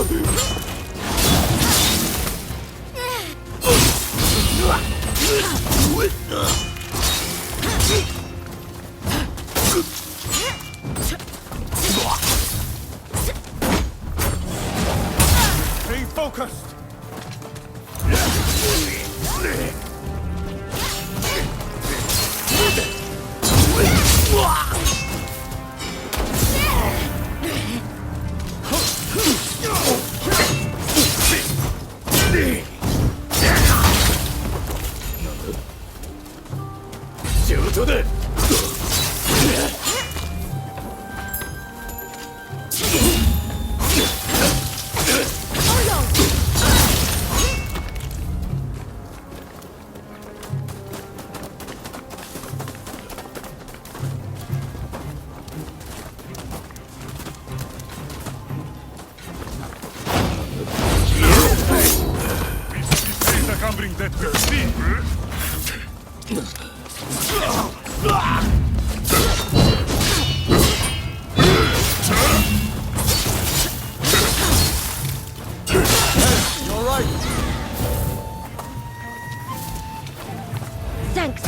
Stay focused! Can't bring that to see. You're right. Thanks.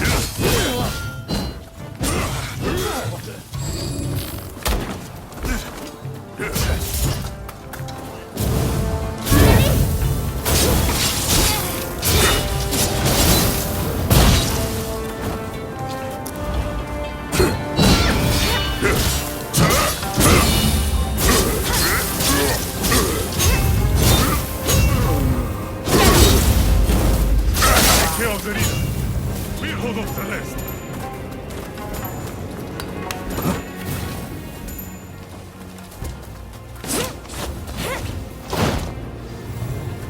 Care of the leader. We'll hold off the rest.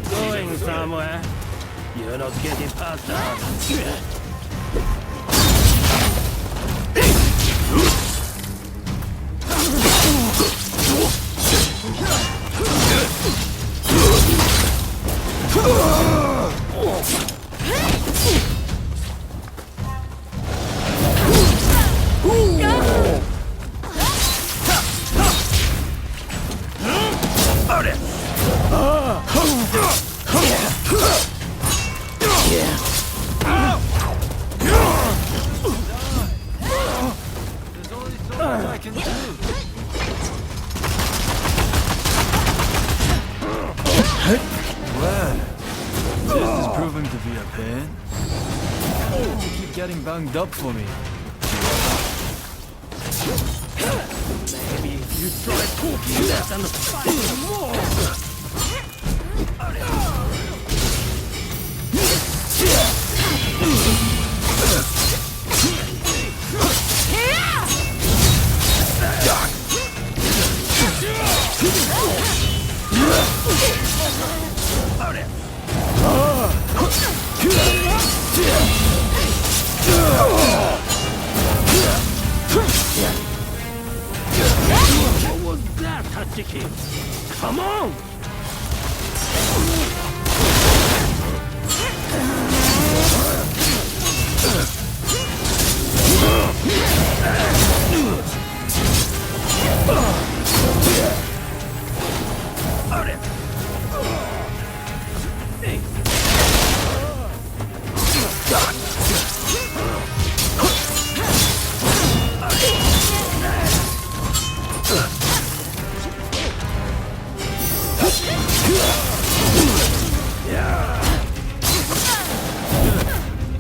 Going somewhere? You're not getting past us. I can do. Well, this is proving to be a pain. You keep getting banged up for me. Maybe if you try talking less and fighting more. What was that, Hachiki? Come on!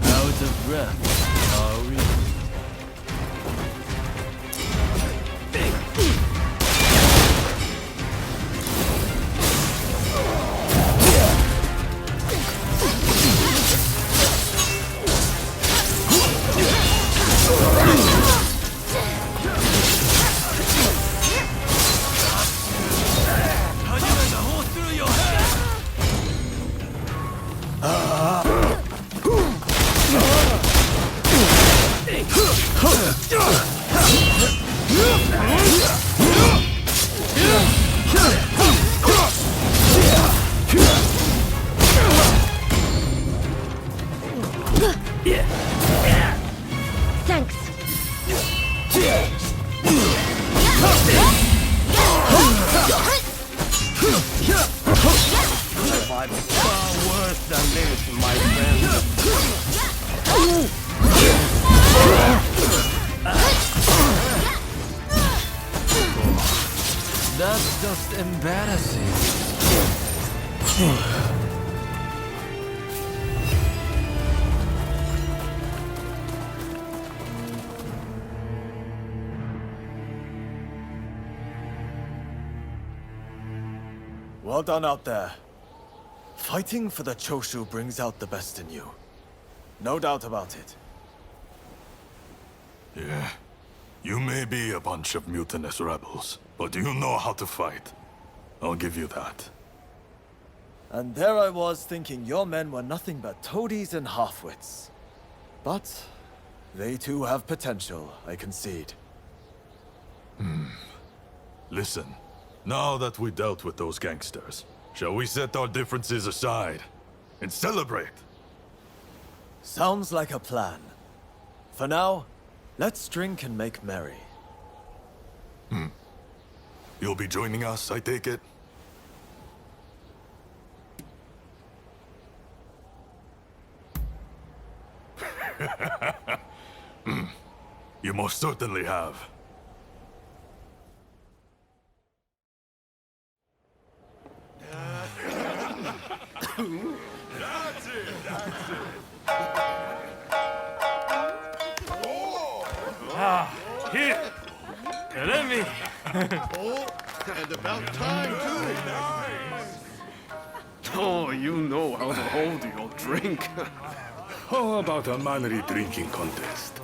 Out of breath, are we? Thanks. That's just embarrassing. Well done out there. Fighting for the Choshu brings out the best in you. No doubt about it. Yeah. You may be a bunch of mutinous rebels, but you know how to fight. I'll give you that. And there I was thinking your men were nothing but toadies and halfwits. But they too have potential, I concede. Listen, now that we dealt with those gangsters, shall we set our differences aside and celebrate? Sounds like a plan. For now, let's drink and make merry. You'll be joining us, I take it? You most certainly have. That's it, that's it. Here! Let me! Oh, and about time, too. Oh, you know how to hold your drink. How about a manly drinking contest?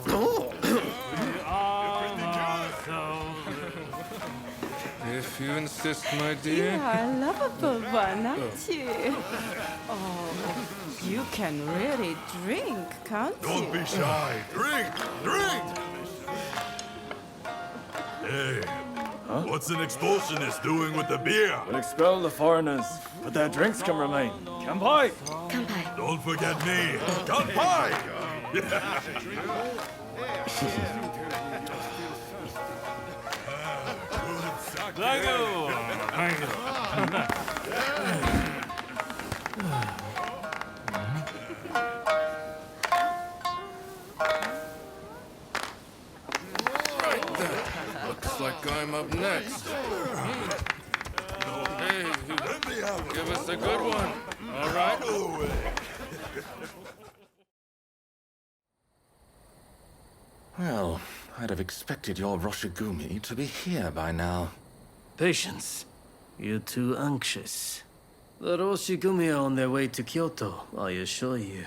If you insist, my You dear. are a lovable one, aren't you? Oh, you can really drink, can't you? Don't be shy. Drink! Drink! Hey, what's an expulsionist doing with the beer? We'll expel the foreigners, but their drinks can remain. Kanpai! Don't forget me. Kanpai! Looks like I'm up next. Hey, give us a good one. All right? Well, I'd have expected your Roshigumi to be here by now. Patience. You're too anxious. The Roshigumi are on their way to Kyoto, I assure you.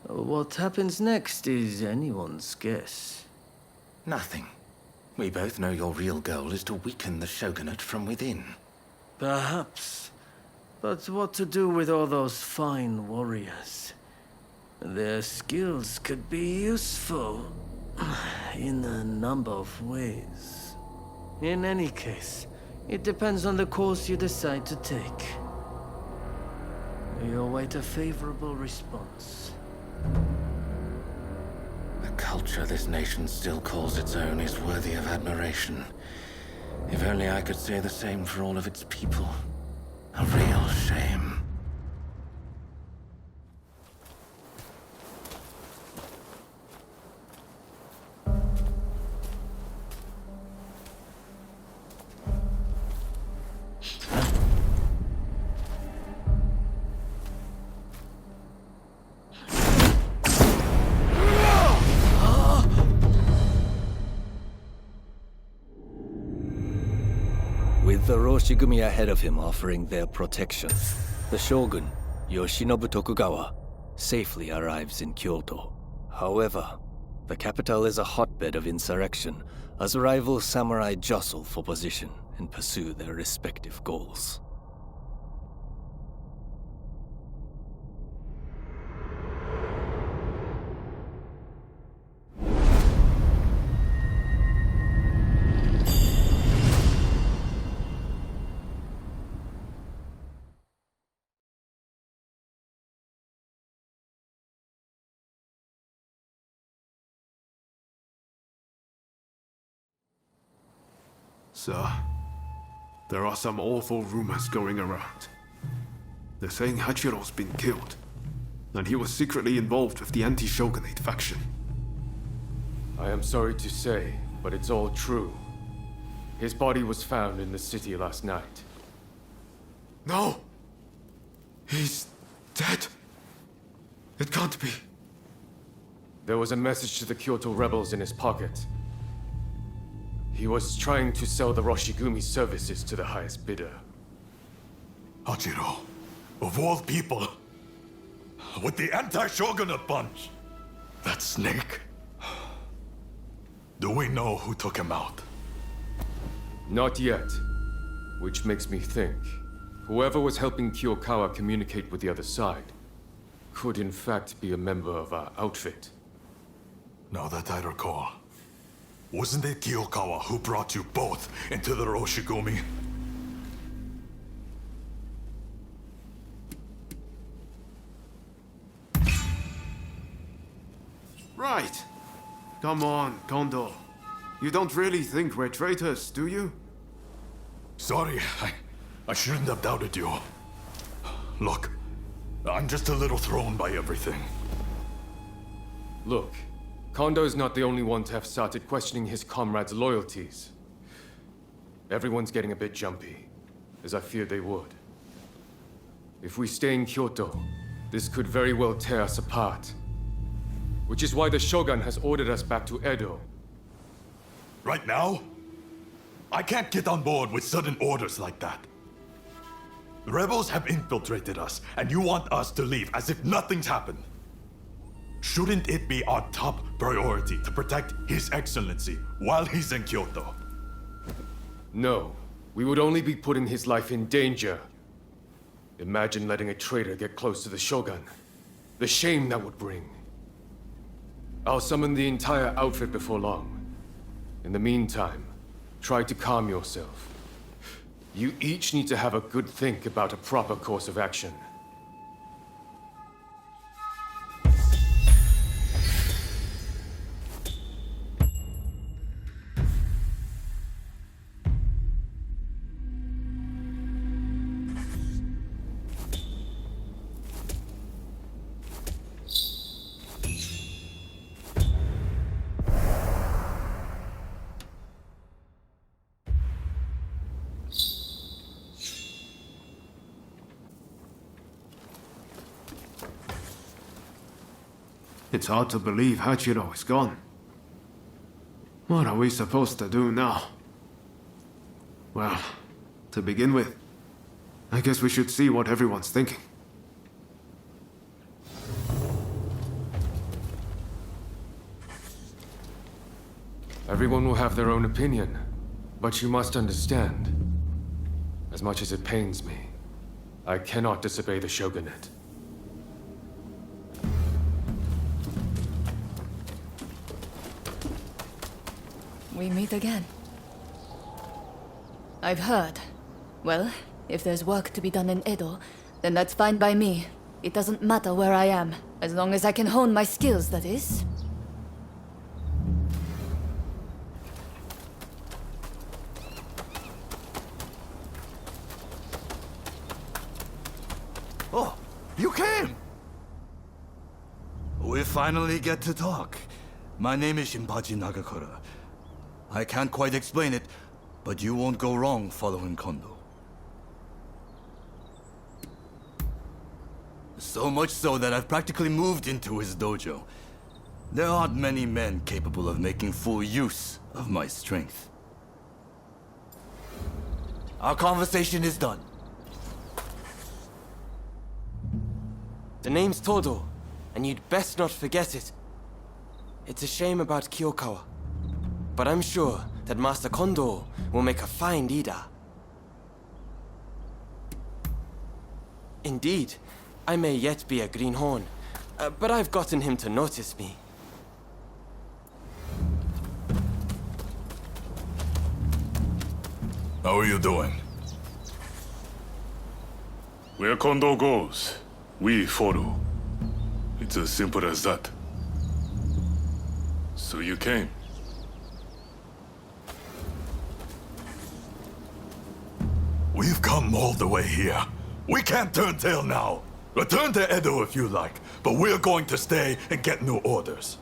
What happens next is anyone's guess. Nothing. We both know your real goal is to weaken the shogunate from within. Perhaps. But what to do with all those fine warriors? Their skills could be useful in a number of ways. In any case, it depends on the course you decide to take. We await a favorable response. The culture this nation still calls its own is worthy of admiration. If only I could say the same for all of its people. A real shame. With the Roshigumi ahead of him offering their protection, the shogun, Yoshinobu Tokugawa, safely arrives in Kyoto. However, the capital is a hotbed of insurrection as rival samurai jostle for position and pursue their respective goals. Sir, there are some awful rumors going around. They're saying Hachiro's been killed. and he was secretly involved with the anti-shogunate faction. I am sorry to say, but it's all true. His body was found in the city last night. No! He's dead. It can't be. There was a message to the Kyoto rebels in his pocket. He was trying to sell the Roshigumi services to the highest bidder. Hachiro, of all people, with the anti-shogunate bunch, that snake. Do we know who took him out? Not yet. Which makes me think, whoever was helping Kiyokawa communicate with the other side could in fact be a member of our outfit. Now that I recall, wasn't it Kiyokawa who brought you both into the Roshigumi? Right. Come on, Kondo. You don't really think we're traitors, do you? Sorry, I shouldn't have doubted you. Look, I'm just a little thrown by everything. Look, Kondo's not the only one to have started questioning his comrades' loyalties. Everyone's getting a bit jumpy, as I feared they would. If we stay in Kyoto, this could very well tear us apart. Which is why the Shogun has ordered us back to Edo. Right now? I can't get on board with sudden orders like that. The rebels have infiltrated us, and you want us to leave as if nothing's happened. Shouldn't it be our top priority to protect His Excellency while he's in Kyoto? No, we would only be putting his life in danger. Imagine letting a traitor get close to the Shogun. The shame that would bring. I'll summon the entire outfit before long. In the meantime, try to calm yourself. You each need to have a good think about a proper course of action. It's hard to believe Hachiro is gone. What are we supposed to do now? Well, to begin with, I guess we should see what everyone's thinking. Everyone will have their own opinion, but you must understand, as much as it pains me, I cannot disobey the shogunate. We meet again. I've heard. Well, if there's work to be done in Edo, then that's fine by me. It doesn't matter where I am, as long as I can hone my skills, that is. Oh, you came! We finally get to talk. My name is Shinpachi Nagakura. I can't quite explain it, but you won't go wrong following Kondo. So much so that I've practically moved into his dojo. There aren't many men capable of making full use of my strength. Our conversation is done. The name's Todo, and you'd best not forget it. It's a shame about Kiyokawa, but I'm sure that Master Kondo will make a fine leader. Indeed, I may yet be a greenhorn, but I've gotten him to notice me. How are you doing? Where Kondo goes, we follow. It's as simple as that. So you came. We've come all the way here. We can't turn tail now. Return to Edo if you like, but we're going to stay and get new orders.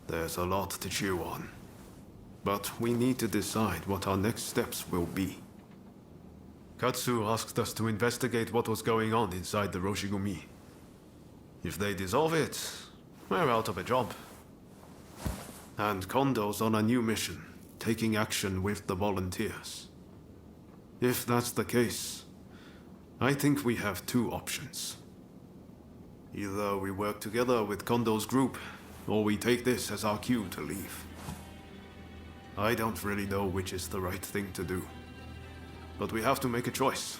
There's a lot to chew on. But we need to decide what our next steps will be. Katsu asked us to investigate what was going on inside the Roshigumi. If they dissolve it, we're out of a job. And Kondo's on a new mission, taking action with the volunteers. If that's the case, I think we have two options. Either we work together with Kondo's group, or we take this as our cue to leave. I don't really know which is the right thing to do, but we have to make a choice.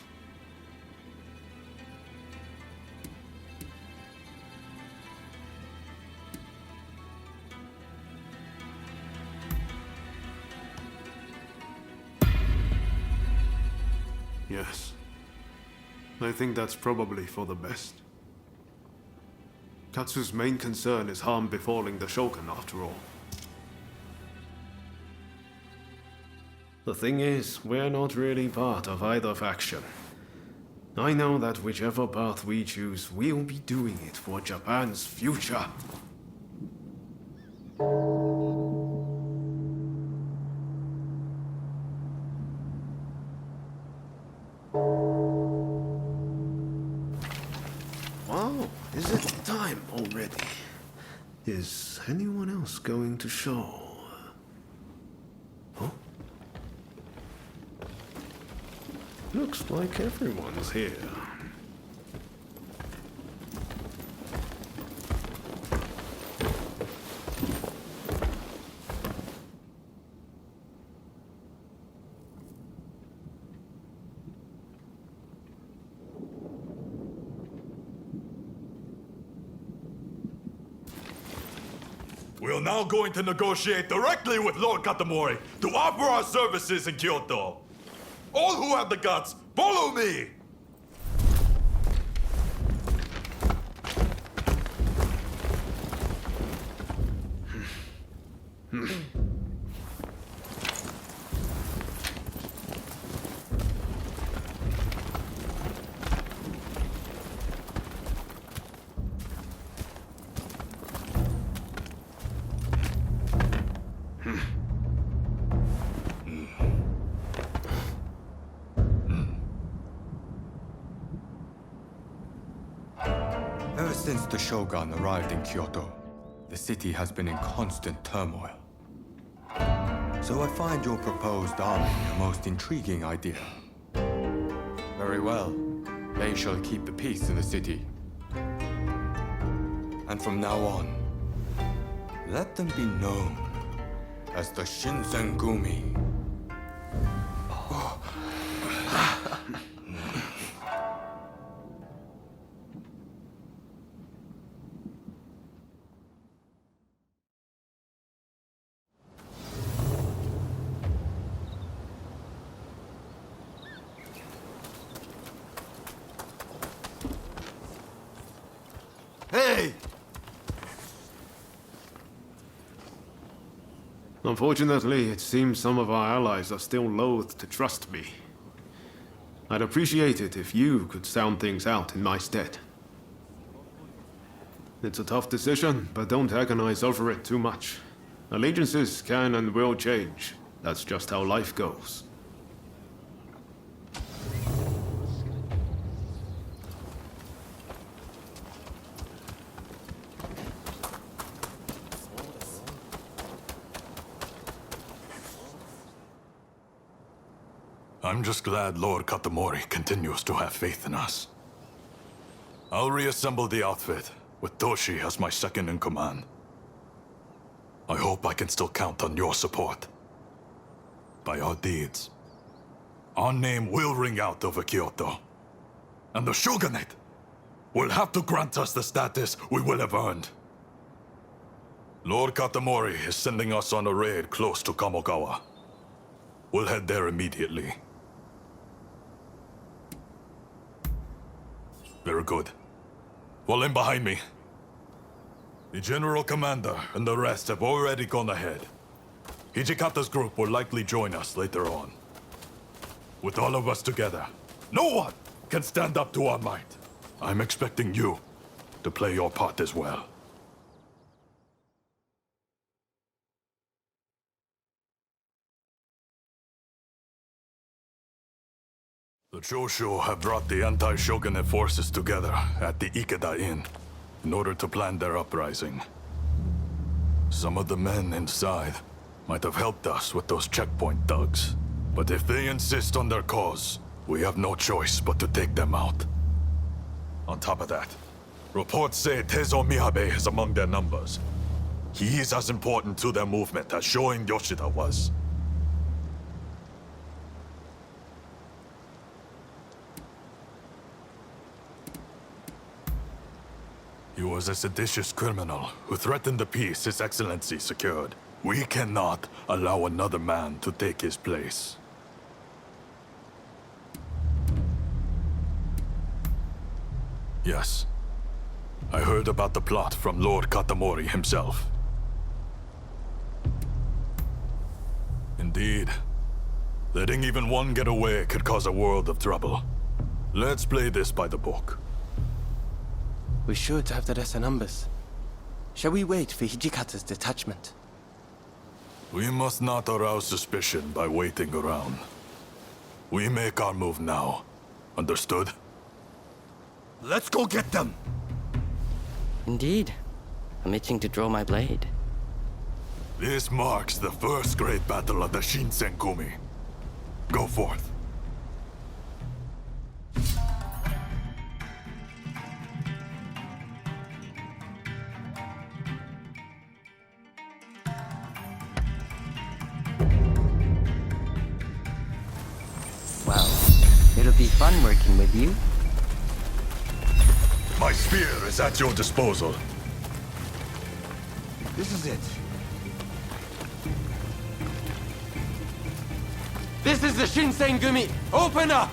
Yes, I think that's probably for the best. Katsu's main concern is harm befalling the Shogun, after all. The thing is, we're not really part of either faction. I know that whichever path we choose, we'll be doing it for Japan's future. Wow, is it time already? Is anyone else going to show? Huh? Looks like everyone's here. We're now going to negotiate directly with Lord Katamori to offer our services in Kyoto. All who have the guts, follow me! Ever since the Shogun arrived in Kyoto, the city has been in constant turmoil. So I find your proposed army a most intriguing idea. Very well. They shall keep the peace in the city. And from now on, let them be known as the Shinsengumi. Hey! Unfortunately, it seems some of our allies are still loath to trust me. I'd appreciate it if you could sound things out in my stead. It's a tough decision, but don't agonize over it too much. Allegiances can and will change. That's just how life goes. I'm just glad Lord Katamori continues to have faith in us. I'll reassemble the outfit, with Toshi as my second in command. I hope I can still count on your support. By our deeds, our name will ring out over Kyoto. And the Shogunate will have to grant us the status we will have earned. Lord Katamori is sending us on a raid close to Kamogawa. We'll head there immediately. Very good. Fall in behind me. The General Commander and the rest have already gone ahead. Hijikata's group will likely join us later on. With all of us together, no one can stand up to our might. I'm expecting you to play your part as well. The Choshu have brought the anti-shogunate forces together at the Ikeda Inn in order to plan their uprising. Some of the men inside might have helped us with those checkpoint thugs. But if they insist on their cause, we have no choice but to take them out. On top of that, reports say Tezo Miyabe is among their numbers. He is as important to their movement as Shoin Yoshida was. He was a seditious criminal who threatened the peace His Excellency secured. We cannot allow another man to take his place. Yes. I heard about the plot from Lord Katamori himself. Indeed. Letting even one get away could cause a world of trouble. Let's play this by the book. We should have the rest of numbers. Shall we wait for Hijikata's detachment? We must not arouse suspicion by waiting around. We make our move now. Understood? Let's go get them! Indeed. I'm itching to draw my blade. This marks the first great battle of the Shinsengumi. Go forth. Wow. It'll be fun working with you. My spear is at your disposal. This is it. This is the Shinsengumi! Open up!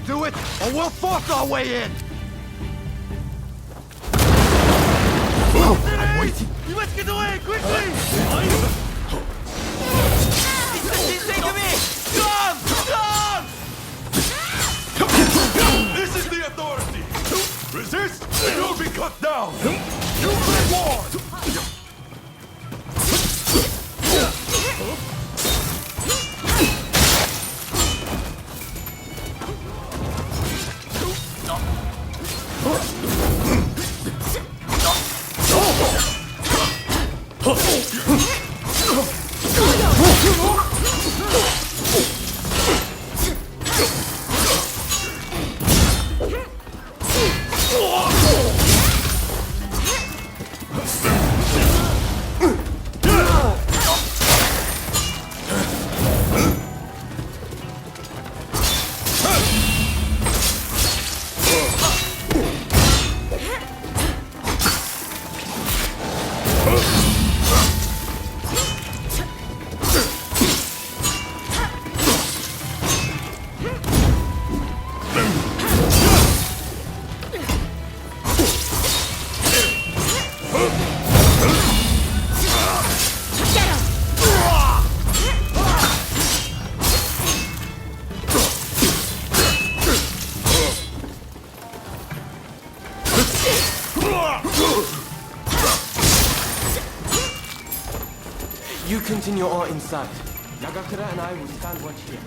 Do it, or we'll force our way in! I'm waiting! You must get away, quickly! It's the Shinsengumi! Come! Come! This is the authority! Resist, and you'll be cut down! You bring war! You continue on inside. Nagakura and I will stand watch here.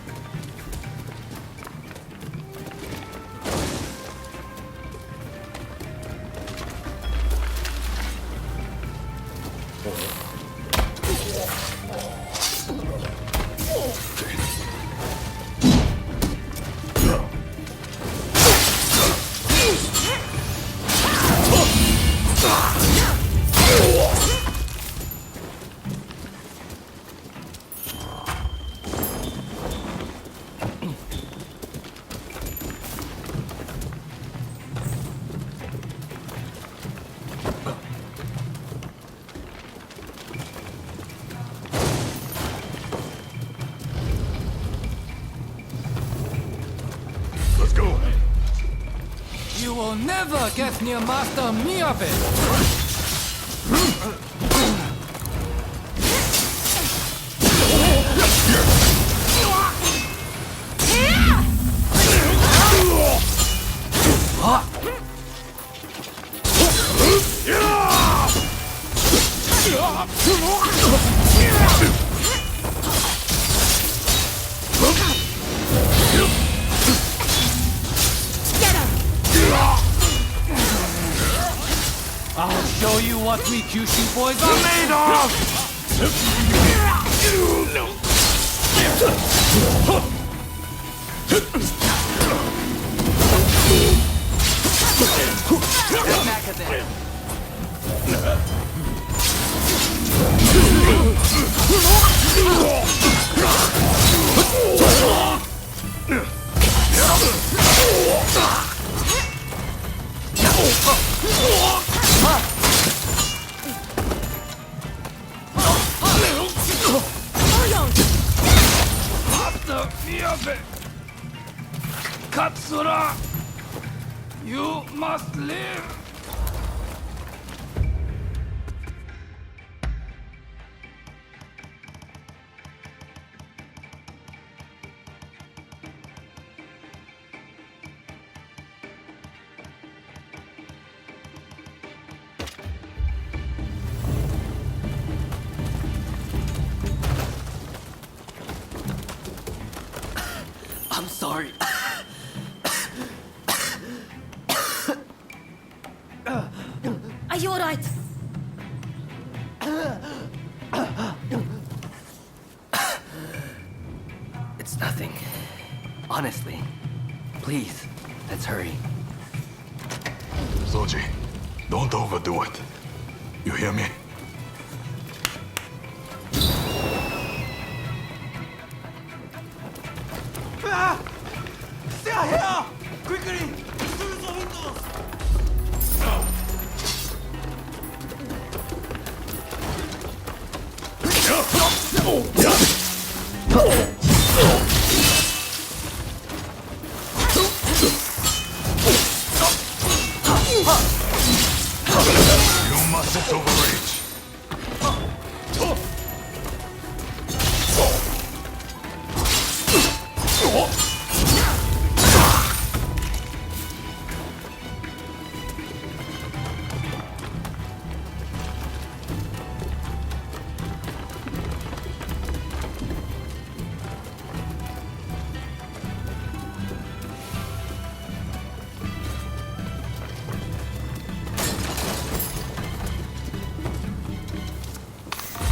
never get near Master Miyabe! I'll show you what we Kyushu boys are made of! Master Miyabe! Katsura! You must live! I'm sorry. Are you alright? It's nothing. Honestly. Please, let's hurry. Soji, don't overdo it. You hear me? Stay here! Quickly! Through the windows! You mustn't overreach.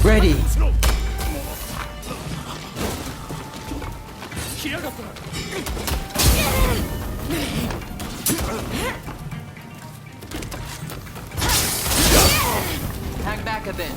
Ready! Hang back a bit.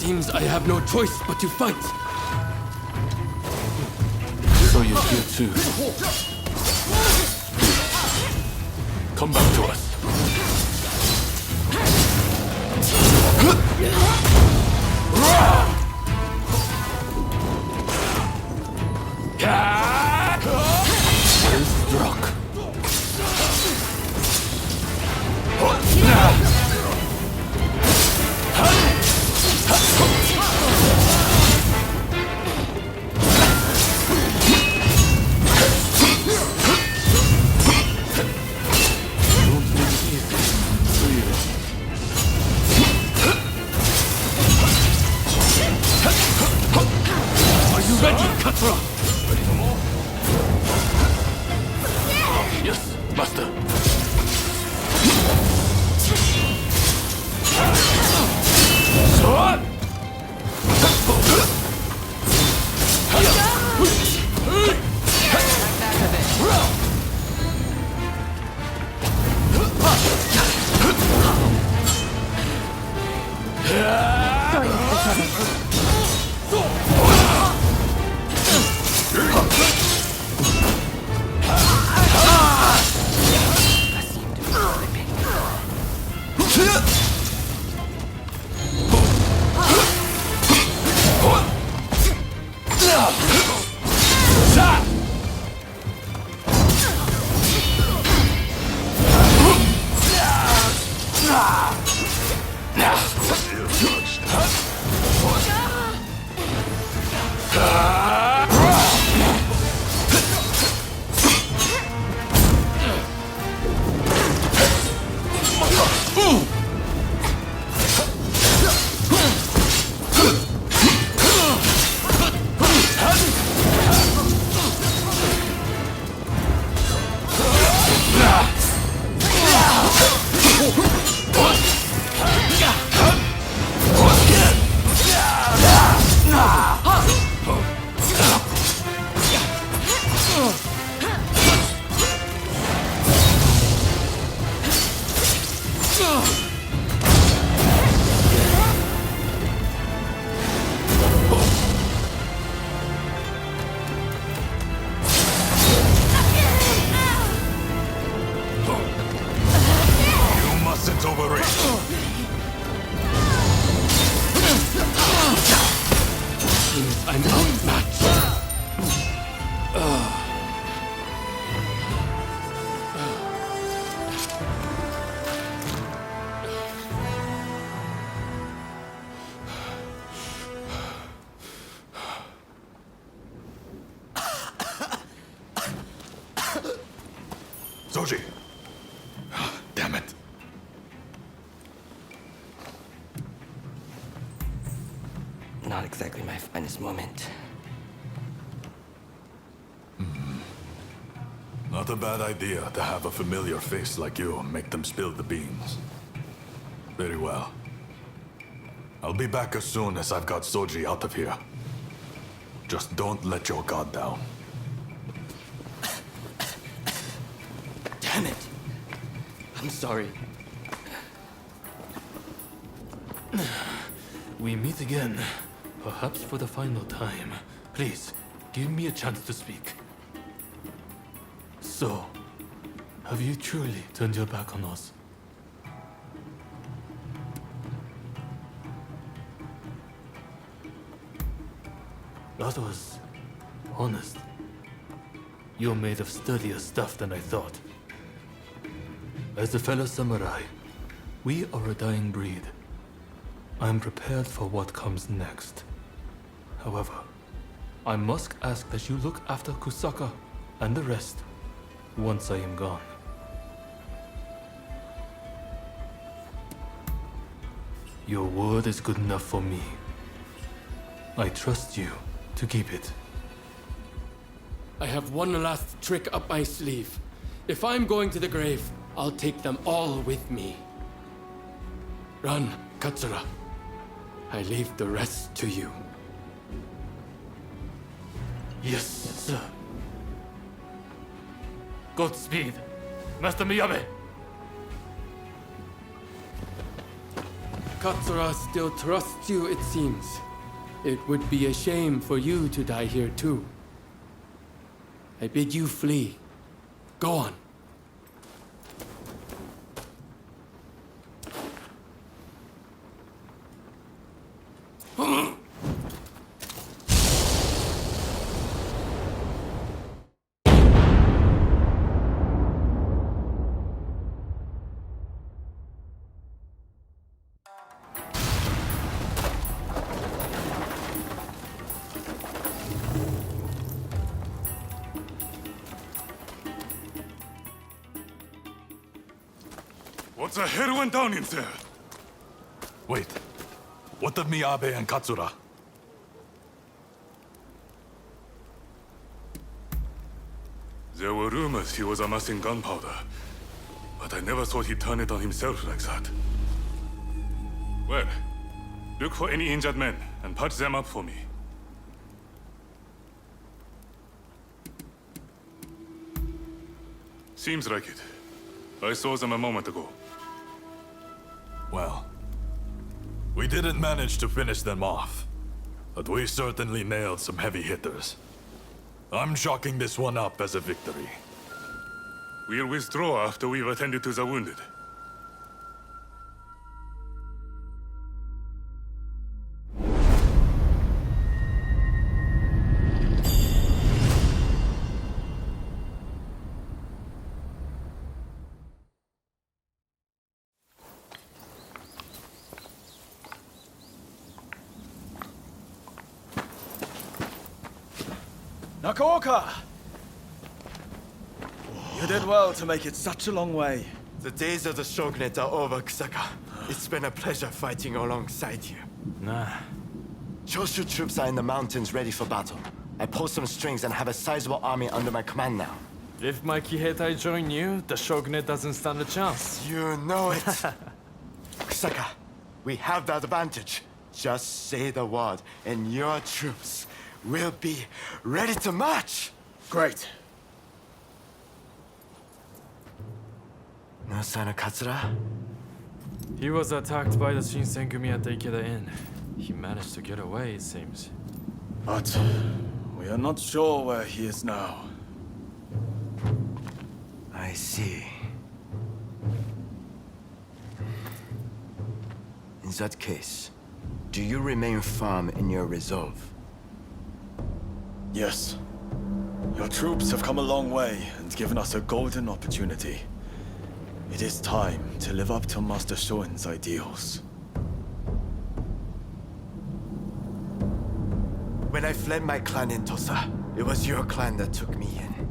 Seems I have no choice but to fight. So you're here too. Come back to us. Struck. You mustn't overreach. I'm outmatched. Soji! Damn it. Not exactly my finest moment. Not a bad idea to have a familiar face like you make them spill the beans. Very well. I'll be back as soon as I've got Soji out of here. Just don't let your guard down. Damn it! I'm sorry. We meet again, perhaps for the final time. Please, give me a chance to speak. So, have you truly turned your back on us? That was honest. You're made of sturdier stuff than I thought. As a fellow samurai, we are a dying breed. I'm prepared for what comes next. However, I must ask that you look after Kusaka and the rest once I am gone. Your word is good enough for me. I trust you to keep it. I have one last trick up my sleeve. If I'm going to the grave, I'll take them all with me. Run, Katsura. I leave the rest to you. Yes, sir. Godspeed, Master Miyabe. Katsura still trusts you, it seems. It would be a shame for you to die here too. I bid you flee. Go on. What the hell went down in there? Wait. What of Miyabe and Katsura? There were rumors he was amassing gunpowder, but I never thought he'd turn it on himself like that. Well, look for any injured men and patch them up for me. Seems like it. I saw them a moment ago. Well, we didn't manage to finish them off, but we certainly nailed some heavy hitters. I'm chalking this one up as a victory. We'll withdraw after we've attended to the wounded. Nakaoka! You did well to make it such a long way. The days of the shogunate are over, Kusaka. It's been a pleasure fighting alongside you. Nah. Choshu troops are in the mountains ready for battle. I pulled some strings and have a sizable army under my command now. If my Kiheitai join you, the shogunate doesn't stand a chance. You know it. Kusaka, we have the advantage. Just say the word, and your troops will be ready to march. Great. No sign of Katsura? He was attacked by the Shinsengumi at Ikeda Inn. He managed to get away, it seems. But we are not sure where he is now. I see. In that case, do you remain firm in your resolve? Yes. Your troops have come a long way and given us a golden opportunity. It is time to live up to Master Shoin's ideals. When I fled my clan in Tosa, it was your clan that took me in.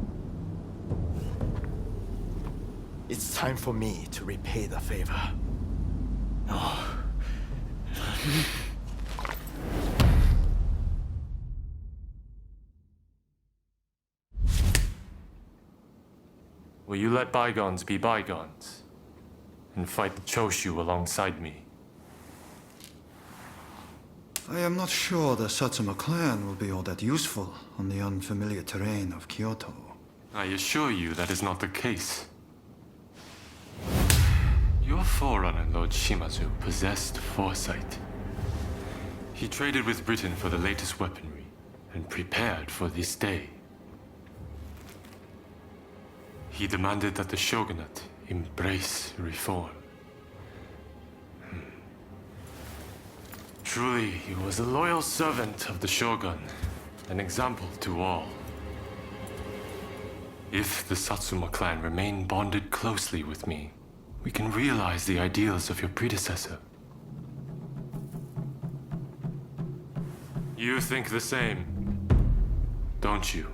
It's time for me to repay the favor. Oh. Will you let bygones be bygones and fight the Choshu alongside me? I am not sure the Satsuma clan will be all that useful on the unfamiliar terrain of Kyoto. I assure you that is not the case. Your forerunner, Lord Shimazu, possessed foresight. He traded with Britain for the latest weaponry and prepared for this day. He demanded that the shogunate embrace reform. Truly, he was a loyal servant of the shogun, an example to all. If the Satsuma clan remain bonded closely with me, we can realize the ideals of your predecessor. You think the same, don't you?